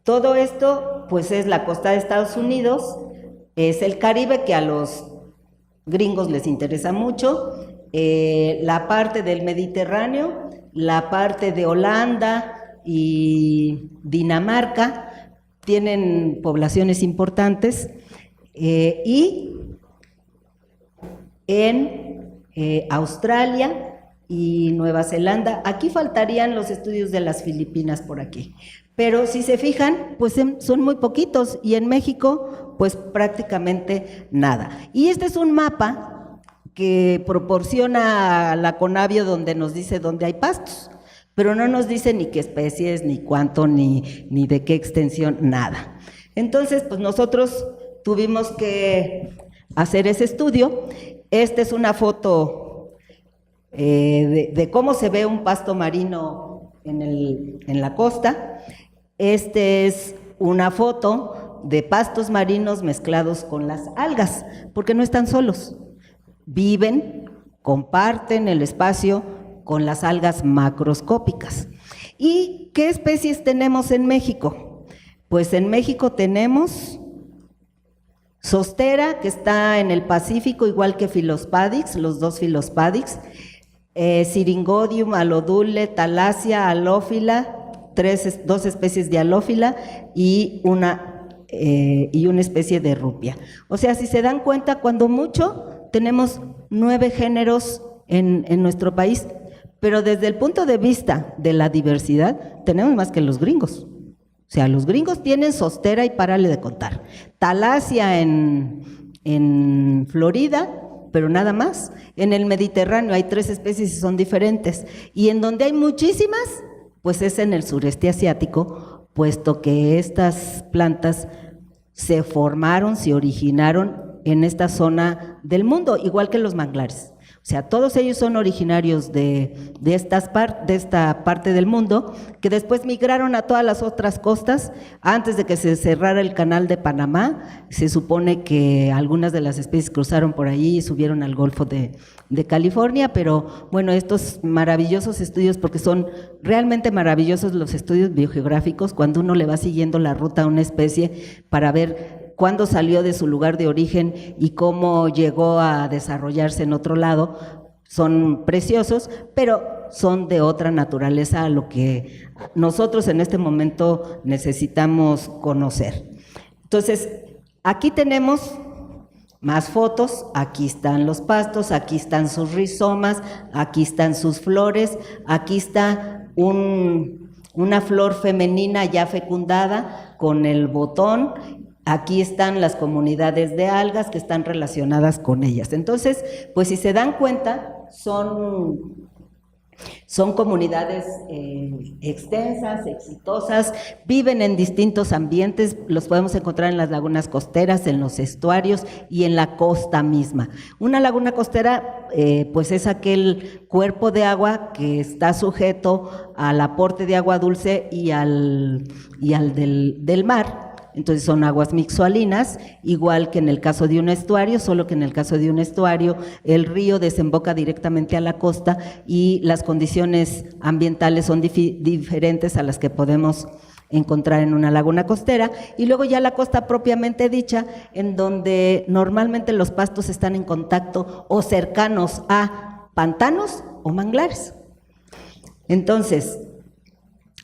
Speaker 1: todo esto pues es la costa de Estados Unidos, es el Caribe, que a los gringos les interesa mucho, la parte del Mediterráneo, la parte de Holanda y Dinamarca tienen poblaciones importantes, y en Australia y Nueva Zelanda. Aquí faltarían los estudios de las Filipinas por aquí. Pero si se fijan, pues son muy poquitos, y en México, pues prácticamente nada. Y este es un mapa que proporciona la Conavio, donde nos dice dónde hay pastos, pero no nos dice ni qué especies, ni cuánto, ni de qué extensión, nada. Entonces, pues nosotros tuvimos que hacer ese estudio. Esta es una foto de cómo se ve un pasto marino en la costa. Esta es una foto de pastos marinos mezclados con las algas, porque no están solos. Viven, comparten el espacio con las algas macroscópicas. ¿Y qué especies tenemos en México? Pues en México tenemos Zostera, que está en el Pacífico, igual que Philospadics, los dos Philospadics, Syringodium, Alodule, Thalassia, Alófila, dos especies de Alófila y una especie de Rupia. O sea, si se dan cuenta, cuando mucho tenemos 9 géneros en nuestro país, pero desde el punto de vista de la diversidad, tenemos más que los gringos. O sea, los gringos tienen Zostera y párale de contar. Thalassia en Florida, pero nada más. En el Mediterráneo hay 3 especies y son diferentes. Y en donde hay muchísimas, pues es en el sureste asiático, puesto que estas plantas se formaron, se originaron en esta zona del mundo, igual que los manglares. O sea, todos ellos son originarios de esta parte del mundo, que después migraron a todas las otras costas. Antes de que se cerrara el canal de Panamá, se supone que algunas de las especies cruzaron por allí y subieron al Golfo de California, pero bueno, estos maravillosos estudios, porque son realmente maravillosos los estudios biogeográficos, cuando uno le va siguiendo la ruta a una especie para ver cuándo salió de su lugar de origen y cómo llegó a desarrollarse en otro lado, son preciosos, pero son de otra naturaleza a lo que nosotros en este momento necesitamos conocer. Entonces, aquí tenemos más fotos, aquí están los pastos, aquí están sus rizomas, aquí están sus flores, aquí está una flor femenina ya fecundada con el botón. Aquí están las comunidades de algas que están relacionadas con ellas. Entonces, pues si se dan cuenta, son comunidades extensas, exitosas, viven en distintos ambientes, los podemos encontrar en las lagunas costeras, en los estuarios y en la costa misma. Una laguna costera, pues es aquel cuerpo de agua que está sujeto al aporte de agua dulce y al del mar. Entonces son aguas mixoalinas, igual que en el caso de un estuario, solo que en el caso de un estuario el río desemboca directamente a la costa y las condiciones ambientales son diferentes a las que podemos encontrar en una laguna costera. Y luego ya la costa propiamente dicha, en donde normalmente los pastos están en contacto o cercanos a pantanos o manglares. Entonces,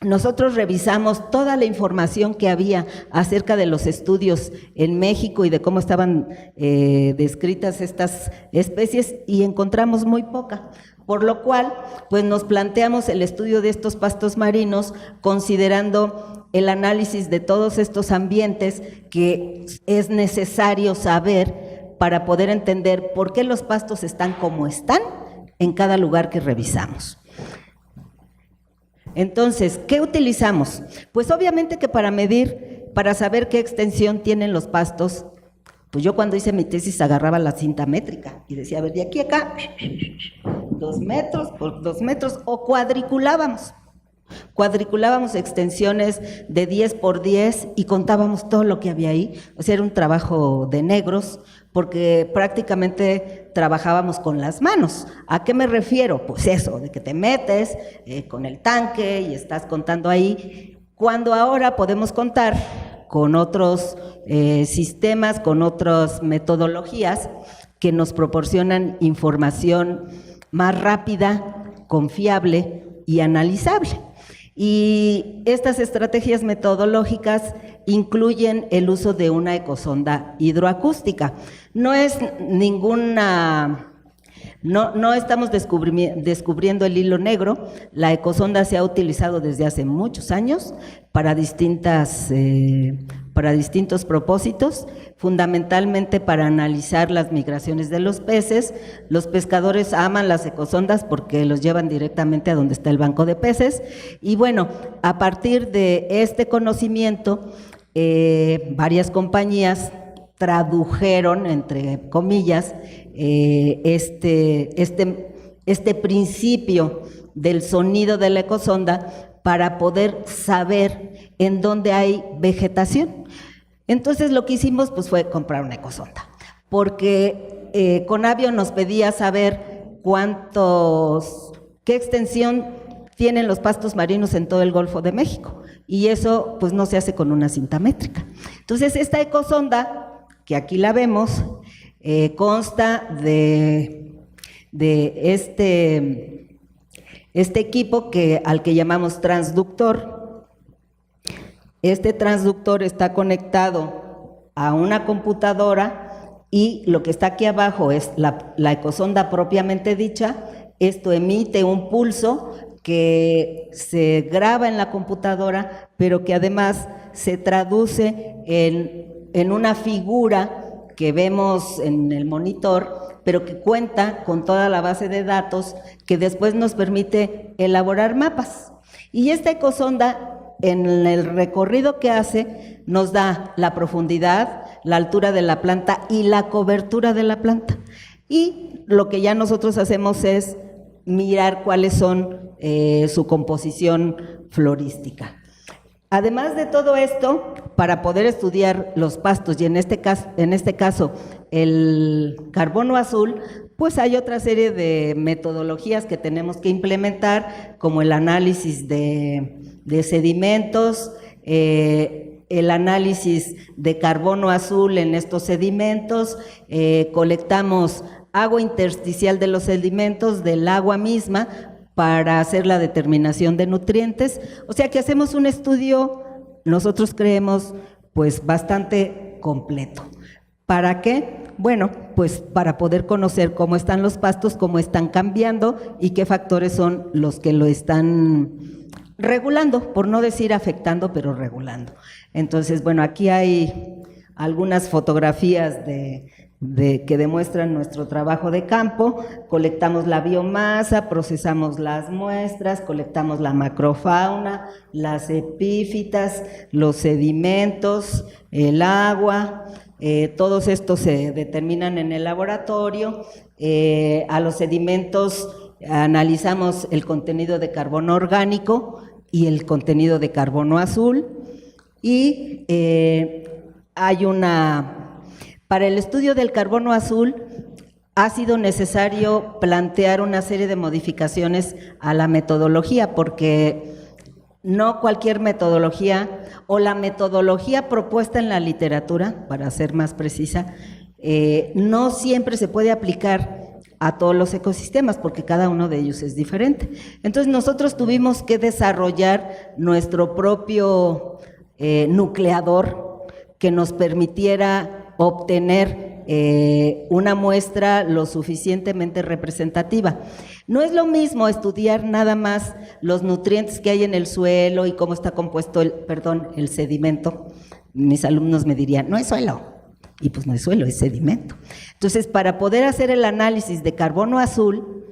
Speaker 1: nosotros revisamos toda la información que había acerca de los estudios en México y de cómo estaban descritas estas especies y encontramos muy poca, por lo cual pues nos planteamos el estudio de estos pastos marinos considerando el análisis de todos estos ambientes que es necesario saber para poder entender por qué los pastos están como están en cada lugar que revisamos. Entonces, ¿qué utilizamos? Pues obviamente que para medir, para saber qué extensión tienen los pastos, pues yo cuando hice mi tesis agarraba la cinta métrica y decía, a ver, de aquí a acá, 2 metros por 2 metros, o cuadriculábamos extensiones de 10 por 10 y contábamos todo lo que había ahí. O sea, era un trabajo de negros, porque prácticamente trabajábamos con las manos. ¿A qué me refiero? Pues eso, de que te metes con el tanque y estás contando ahí, cuando ahora podemos contar con otros sistemas, con otras metodologías que nos proporcionan información más rápida, confiable y analizable. Y estas estrategias metodológicas incluyen el uso de una ecosonda hidroacústica. No es no estamos descubriendo el hilo negro. La ecosonda se ha utilizado desde hace muchos años para distintos propósitos, fundamentalmente para analizar las migraciones de los peces. Los pescadores aman las ecosondas porque los llevan directamente a donde está el banco de peces. Y bueno, a partir de este conocimiento, varias compañías tradujeron, entre comillas, este principio del sonido de la ecosonda para poder saber en dónde hay vegetación. Entonces lo que hicimos pues fue comprar una ecosonda, porque Conavio nos pedía saber qué extensión tienen los pastos marinos en todo el Golfo de México, y eso pues no se hace con una cinta métrica. Entonces esta ecosonda que aquí la vemos, consta de este equipo al que llamamos transductor. Este transductor está conectado a una computadora y lo que está aquí abajo es la ecosonda propiamente dicha. Esto emite un pulso que se graba en la computadora, pero que además se traduce en una figura que vemos en el monitor, pero que cuenta con toda la base de datos que después nos permite elaborar mapas. Y esta ecosonda, en el recorrido que hace, nos da la profundidad, la altura de la planta y la cobertura de la planta. Y lo que ya nosotros hacemos es mirar cuáles son su composición florística. Además de todo esto, para poder estudiar los pastos y en este caso el carbono azul, pues hay otra serie de metodologías que tenemos que implementar, como el análisis de sedimentos, el análisis de carbono azul en estos sedimentos, colectamos agua intersticial de los sedimentos, del agua misma, para hacer la determinación de nutrientes. O sea que hacemos un estudio, nosotros creemos, pues bastante completo. ¿Para qué? Bueno, pues para poder conocer cómo están los pastos, cómo están cambiando y qué factores son los que lo están regulando, por no decir afectando, pero regulando. Entonces, bueno, aquí hay algunas fotografías que demuestran nuestro trabajo de campo. Colectamos la biomasa, procesamos las muestras, colectamos la macrofauna, las epífitas, los sedimentos, el agua, todos estos se determinan en el laboratorio. A los sedimentos analizamos el contenido de carbono orgánico y el contenido de carbono azul, y para el estudio del carbono azul ha sido necesario plantear una serie de modificaciones a la metodología, porque no cualquier metodología, o la metodología propuesta en la literatura, para ser más precisa, no siempre se puede aplicar a todos los ecosistemas, porque cada uno de ellos es diferente. Entonces nosotros tuvimos que desarrollar nuestro propio nucleador que nos permitiera obtener una muestra lo suficientemente representativa. No es lo mismo estudiar nada más los nutrientes que hay en el suelo y cómo está compuesto el sedimento. Mis alumnos me dirían, no es suelo, y pues no es suelo, es sedimento. Entonces, para poder hacer el análisis de carbono azul,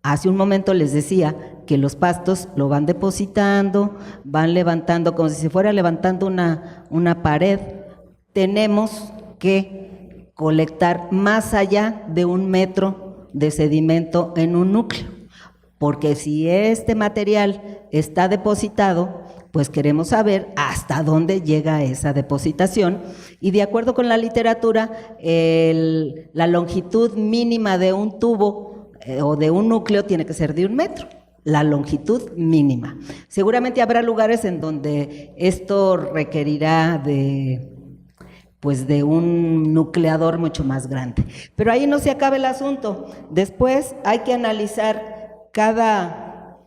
Speaker 1: hace un momento les decía que los pastos lo van depositando, van levantando, como si se fuera levantando una pared. Tenemos que colectar más allá de 1 metro de sedimento en un núcleo, porque si este material está depositado, pues queremos saber hasta dónde llega esa depositación, y de acuerdo con la literatura, la longitud mínima de un tubo o de un núcleo tiene que ser de 1 metro. La longitud mínima. Seguramente habrá lugares en donde esto requerirá de un nucleador mucho más grande. Pero ahí no se acaba el asunto. Después hay que analizar cada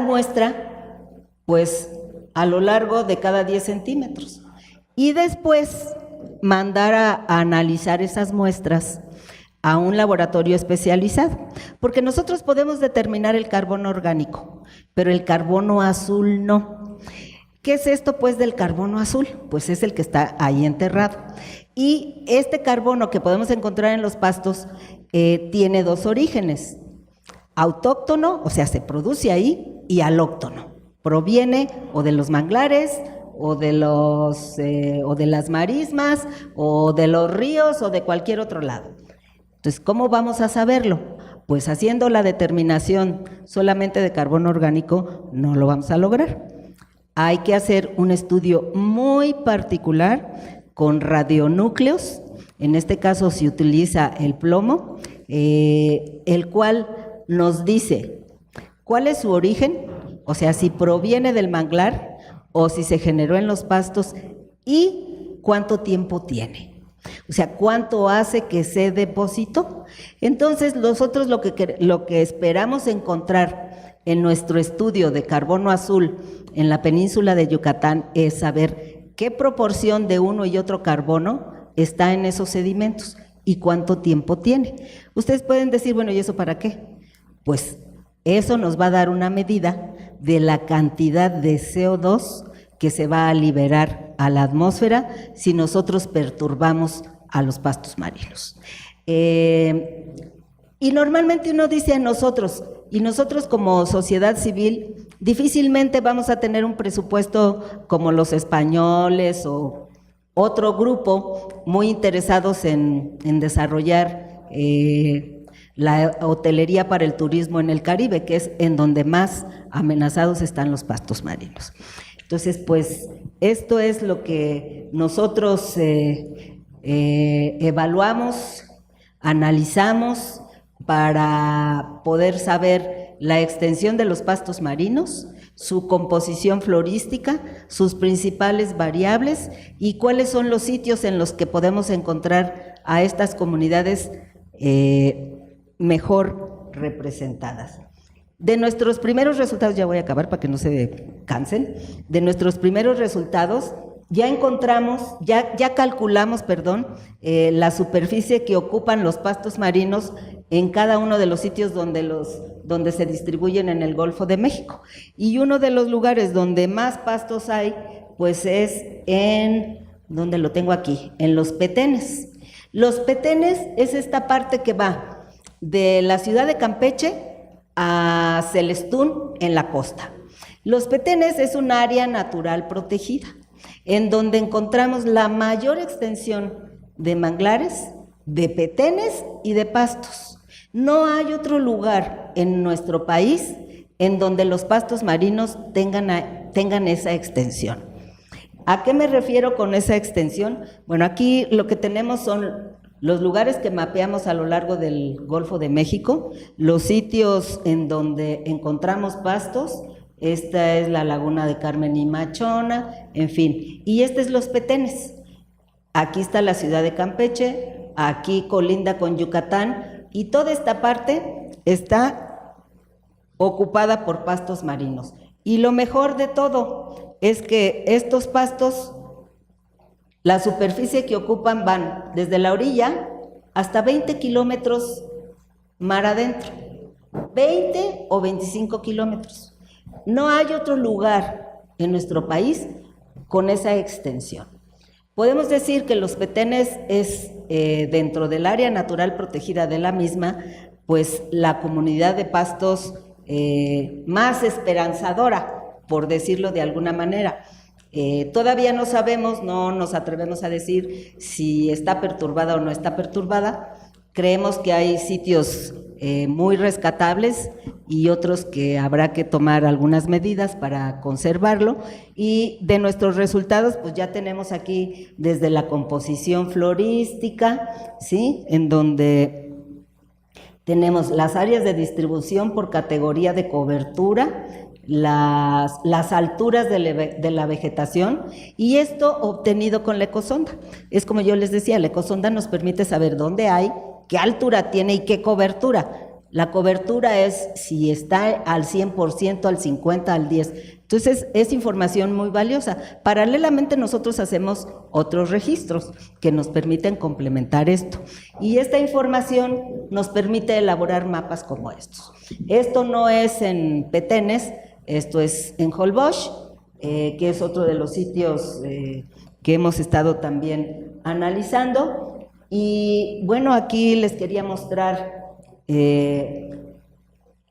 Speaker 1: muestra, pues a lo largo de cada 10 centímetros. Y después mandar a analizar esas muestras a un laboratorio especializado, porque nosotros podemos determinar el carbono orgánico, pero el carbono azul no. ¿Qué es esto pues del carbono azul? Pues es el que está ahí enterrado. Y este carbono que podemos encontrar en los pastos tiene 2 orígenes: autóctono, o sea, se produce ahí, y alóctono. Proviene o de los manglares, o de las marismas, o de los ríos, o de cualquier otro lado. Entonces, ¿cómo vamos a saberlo? Pues haciendo la determinación solamente de carbono orgánico no lo vamos a lograr. Hay que hacer un estudio muy particular con radionúcleos. En este caso se utiliza el plomo, el cual nos dice cuál es su origen, o sea, si proviene del manglar o si se generó en los pastos y cuánto tiempo tiene. O sea, ¿cuánto hace que se depositó? Entonces, nosotros lo que esperamos encontrar en nuestro estudio de carbono azul en la península de Yucatán es saber qué proporción de uno y otro carbono está en esos sedimentos y cuánto tiempo tiene. Ustedes pueden decir, bueno, ¿y eso para qué? Pues eso nos va a dar una medida de la cantidad de CO2 que se va a liberar a la atmósfera si nosotros perturbamos a los pastos marinos. Y normalmente uno dice a nosotros, y nosotros como sociedad civil difícilmente vamos a tener un presupuesto como los españoles o otro grupo muy interesados en desarrollar la hotelería para el turismo en el Caribe, que es en donde más amenazados están los pastos marinos. Entonces, pues, esto es lo que nosotros evaluamos, analizamos para poder saber la extensión de los pastos marinos, su composición florística, sus principales variables y cuáles son los sitios en los que podemos encontrar a estas comunidades mejor representadas. De nuestros primeros resultados, ya voy a acabar para que no se cansen, de nuestros primeros resultados ya encontramos, ya calculamos, la superficie que ocupan los pastos marinos en cada uno de los sitios donde se distribuyen en el Golfo de México. Y uno de los lugares donde más pastos hay, pues es ¿dónde lo tengo aquí? En los Petenes. Los Petenes es esta parte que va de la ciudad de Campeche a Celestún en la costa. Los Petenes es un área natural protegida, en donde encontramos la mayor extensión de manglares, de petenes y de pastos. No hay otro lugar en nuestro país en donde los pastos marinos tengan esa extensión. ¿A qué me refiero con esa extensión? Bueno, aquí lo que tenemos son los lugares que mapeamos a lo largo del Golfo de México, los sitios en donde encontramos pastos. Esta es la Laguna de Carmen y Machona, en fin, y este es los Petenes. Aquí está la ciudad de Campeche, aquí colinda con Yucatán, y toda esta parte está ocupada por pastos marinos. Y lo mejor de todo es que estos pastos, la superficie que ocupan van desde la orilla hasta 20 kilómetros mar adentro, 20 o 25 kilómetros. No hay otro lugar en nuestro país con esa extensión. Podemos decir que los Petenes es, dentro del área natural protegida de la misma, pues la comunidad de pastos más esperanzadora, por decirlo de alguna manera. Todavía no sabemos, no nos atrevemos a decir si está perturbada o no está perturbada. Creemos que hay sitios muy rescatables y otros que habrá que tomar algunas medidas para conservarlo, y de nuestros resultados pues ya tenemos aquí desde la composición florística, ¿sí? En donde tenemos las áreas de distribución por categoría de cobertura, las alturas de la vegetación, y esto obtenido con la ecosonda. Es como yo les decía, la ecosonda nos permite saber dónde hay, qué altura tiene y qué cobertura. La cobertura es si está al 100%, al 50%, al 10%. Entonces, es información muy valiosa. Paralelamente, nosotros hacemos otros registros que nos permiten complementar esto. Y esta información nos permite elaborar mapas como estos. Esto no es en Petenes, esto es en Holbox, que es otro de los sitios que hemos estado también analizando. Y bueno, aquí les quería mostrar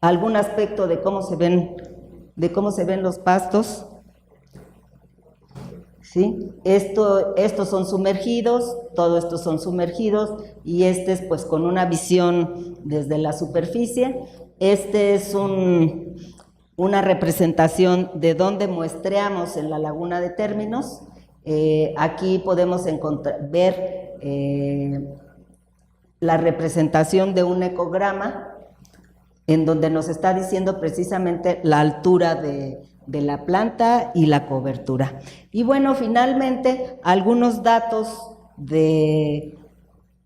Speaker 1: algún aspecto de cómo se ven los pastos. ¿Sí? Estos son sumergidos, todo estos son sumergidos, y este es pues con una visión desde la superficie. Este es una representación de donde muestreamos en la laguna de términos. Aquí podemos ver la representación de un ecograma en donde nos está diciendo precisamente la altura de la planta y la cobertura. Y bueno, finalmente, algunos datos de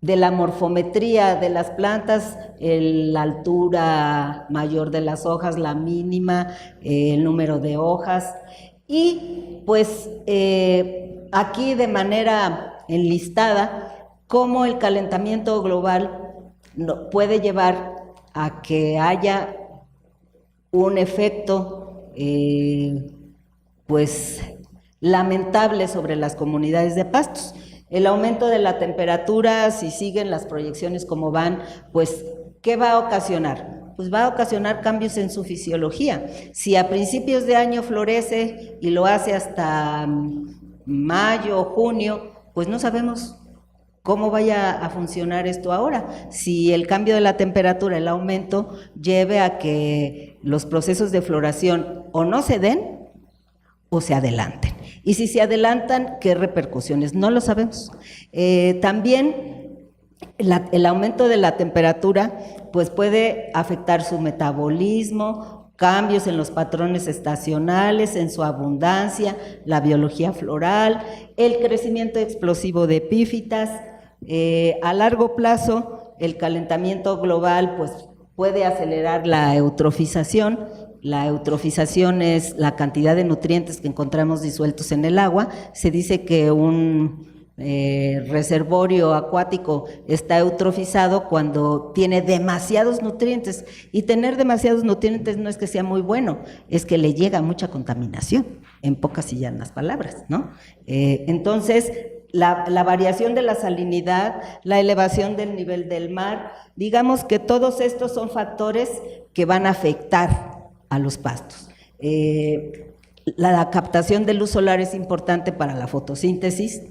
Speaker 1: la morfometría de las plantas, la altura mayor de las hojas, la mínima, el número de hojas, y pues aquí de manera enlistada, cómo el calentamiento global puede llevar a que haya un efecto pues lamentable sobre las comunidades de pastos. El aumento de la temperatura, si siguen las proyecciones como van, pues, ¿qué va a ocasionar? Pues va a ocasionar cambios en su fisiología. Si a principios de año florece y lo hace hasta mayo o junio, pues no sabemos cómo vaya a funcionar esto ahora. Si el cambio de la temperatura, el aumento, lleve a que los procesos de floración o no se den o se adelanten. Y si se adelantan, ¿qué repercusiones? No lo sabemos. También el aumento de la temperatura pues puede afectar su metabolismo, cambios en los patrones estacionales, en su abundancia, la biología floral, el crecimiento explosivo de epífitas. A largo plazo, el calentamiento global pues, puede acelerar la eutrofización. La eutrofización es la cantidad de nutrientes que encontramos disueltos en el agua. Se dice que un reservorio acuático está eutrofizado cuando tiene demasiados nutrientes, y tener demasiados nutrientes no es que sea muy bueno, es que le llega mucha contaminación, en pocas y llanas palabras, ¿no? Entonces, la variación de la salinidad, la elevación del nivel del mar, digamos que todos estos son factores que van a afectar a los pastos. La captación de luz solar es importante para la fotosíntesis,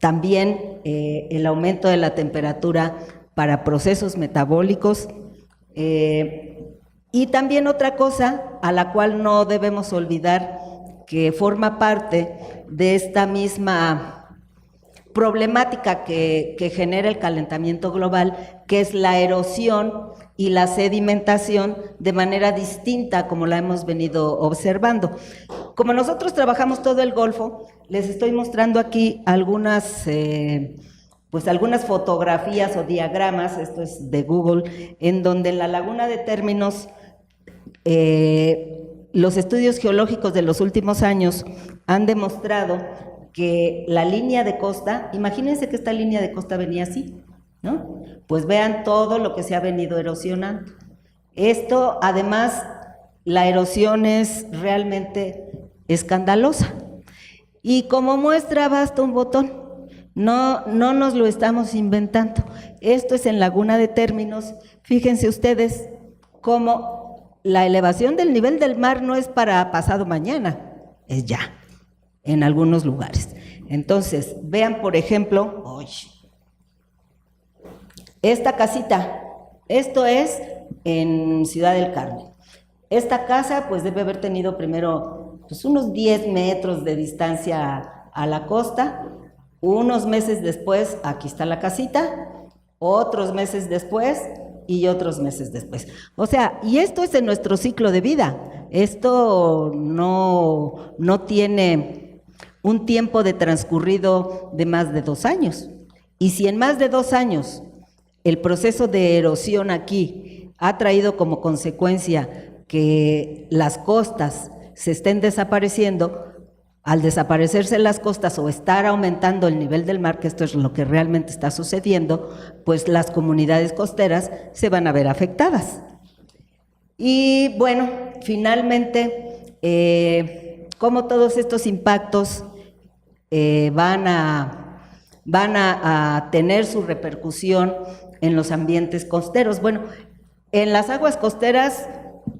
Speaker 1: también el aumento de la temperatura para procesos metabólicos, y también otra cosa a la cual no debemos olvidar, que forma parte de esta misma problemática que genera el calentamiento global, que es la erosión y la sedimentación de manera distinta como la hemos venido observando. Como nosotros trabajamos todo el Golfo, les estoy mostrando aquí algunas fotografías o diagramas, esto es de Google, en donde en la laguna de Términos los estudios geológicos de los últimos años han demostrado que la línea de costa, imagínense que esta línea de costa venía así, ¿no? Pues vean todo lo que se ha venido erosionando. Esto, además, la erosión es realmente escandalosa. Y como muestra basta un botón, no nos lo estamos inventando. Esto es en Laguna de Términos. Fíjense ustedes cómo la elevación del nivel del mar no es para pasado mañana, es ya, en algunos lugares. Entonces, vean, por ejemplo, esta casita, esto es en Ciudad del Carmen. Esta casa pues debe haber tenido primero pues, unos 10 metros de distancia a la costa. Unos meses después, aquí está la casita, otros meses después y otros meses después. O sea, y esto es en nuestro ciclo de vida. Esto no tiene un tiempo de transcurrido de más de 2 años. Y si en más de 2 años el proceso de erosión aquí ha traído como consecuencia que las costas se estén desapareciendo, al desaparecerse las costas o estar aumentando el nivel del mar, que esto es lo que realmente está sucediendo, pues las comunidades costeras se van a ver afectadas. Y bueno, finalmente, cómo todos estos impactos van a tener su repercusión en los ambientes costeros. Bueno, en las aguas costeras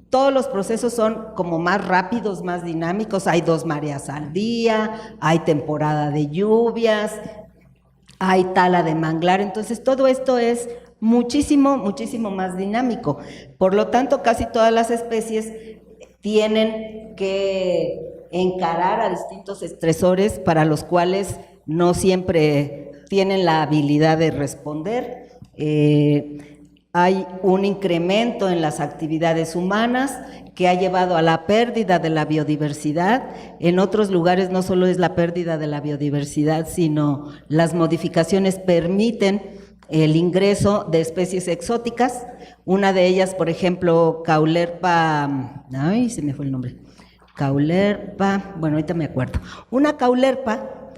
Speaker 1: todos los procesos son como más rápidos, más dinámicos. Hay 2 mareas al día, hay temporada de lluvias, hay tala de manglar. Entonces todo esto es muchísimo más dinámico. Por lo tanto, casi todas las especies tienen que encarar a distintos estresores para los cuales no siempre tienen la habilidad de responder. hay un incremento en las actividades humanas que ha llevado a la pérdida de la biodiversidad. En otros lugares no solo es la pérdida de la biodiversidad, sino las modificaciones permiten el ingreso de especies exóticas. Una de ellas, por ejemplo, Caulerpa, ay, se me fue el nombre, Caulerpa, bueno, ahorita me acuerdo. Una Caulerpa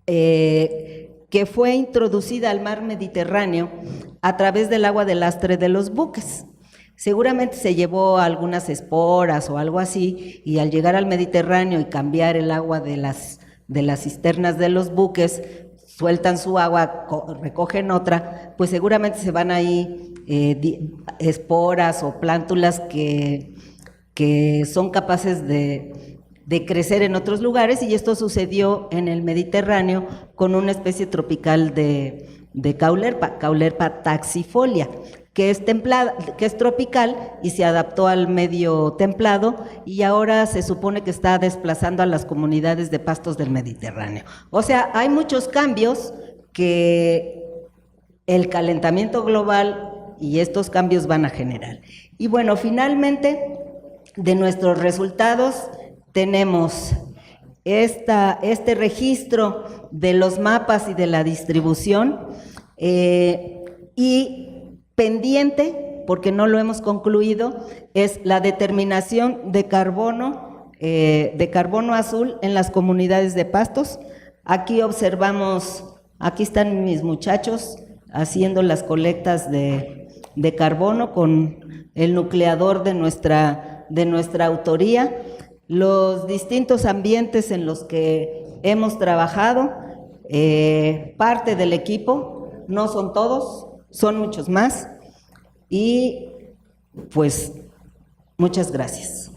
Speaker 1: que fue introducida al mar Mediterráneo a través del agua de lastre de los buques. Seguramente se llevó algunas esporas o algo así, y al llegar al Mediterráneo y cambiar el agua de las cisternas de los buques, sueltan su agua, recogen otra, pues seguramente se van ahí esporas o plántulas que son capaces de crecer en otros lugares, y esto sucedió en el Mediterráneo con una especie tropical de Caulerpa, Caulerpa taxifolia, que es templada, que es tropical y se adaptó al medio templado, y ahora se supone que está desplazando a las comunidades de pastos del Mediterráneo. O sea, hay muchos cambios que el calentamiento global y estos cambios van a generar. Y bueno, finalmente, de nuestros resultados tenemos este registro de los mapas y de la distribución, y pendiente, porque no lo hemos concluido, es la determinación de carbono azul en las comunidades de pastos. Aquí observamos, aquí están mis muchachos haciendo las colectas de carbono con el nucleador de nuestra autoría, los distintos ambientes en los que hemos trabajado, parte del equipo, no son todos, son muchos más, y pues muchas gracias.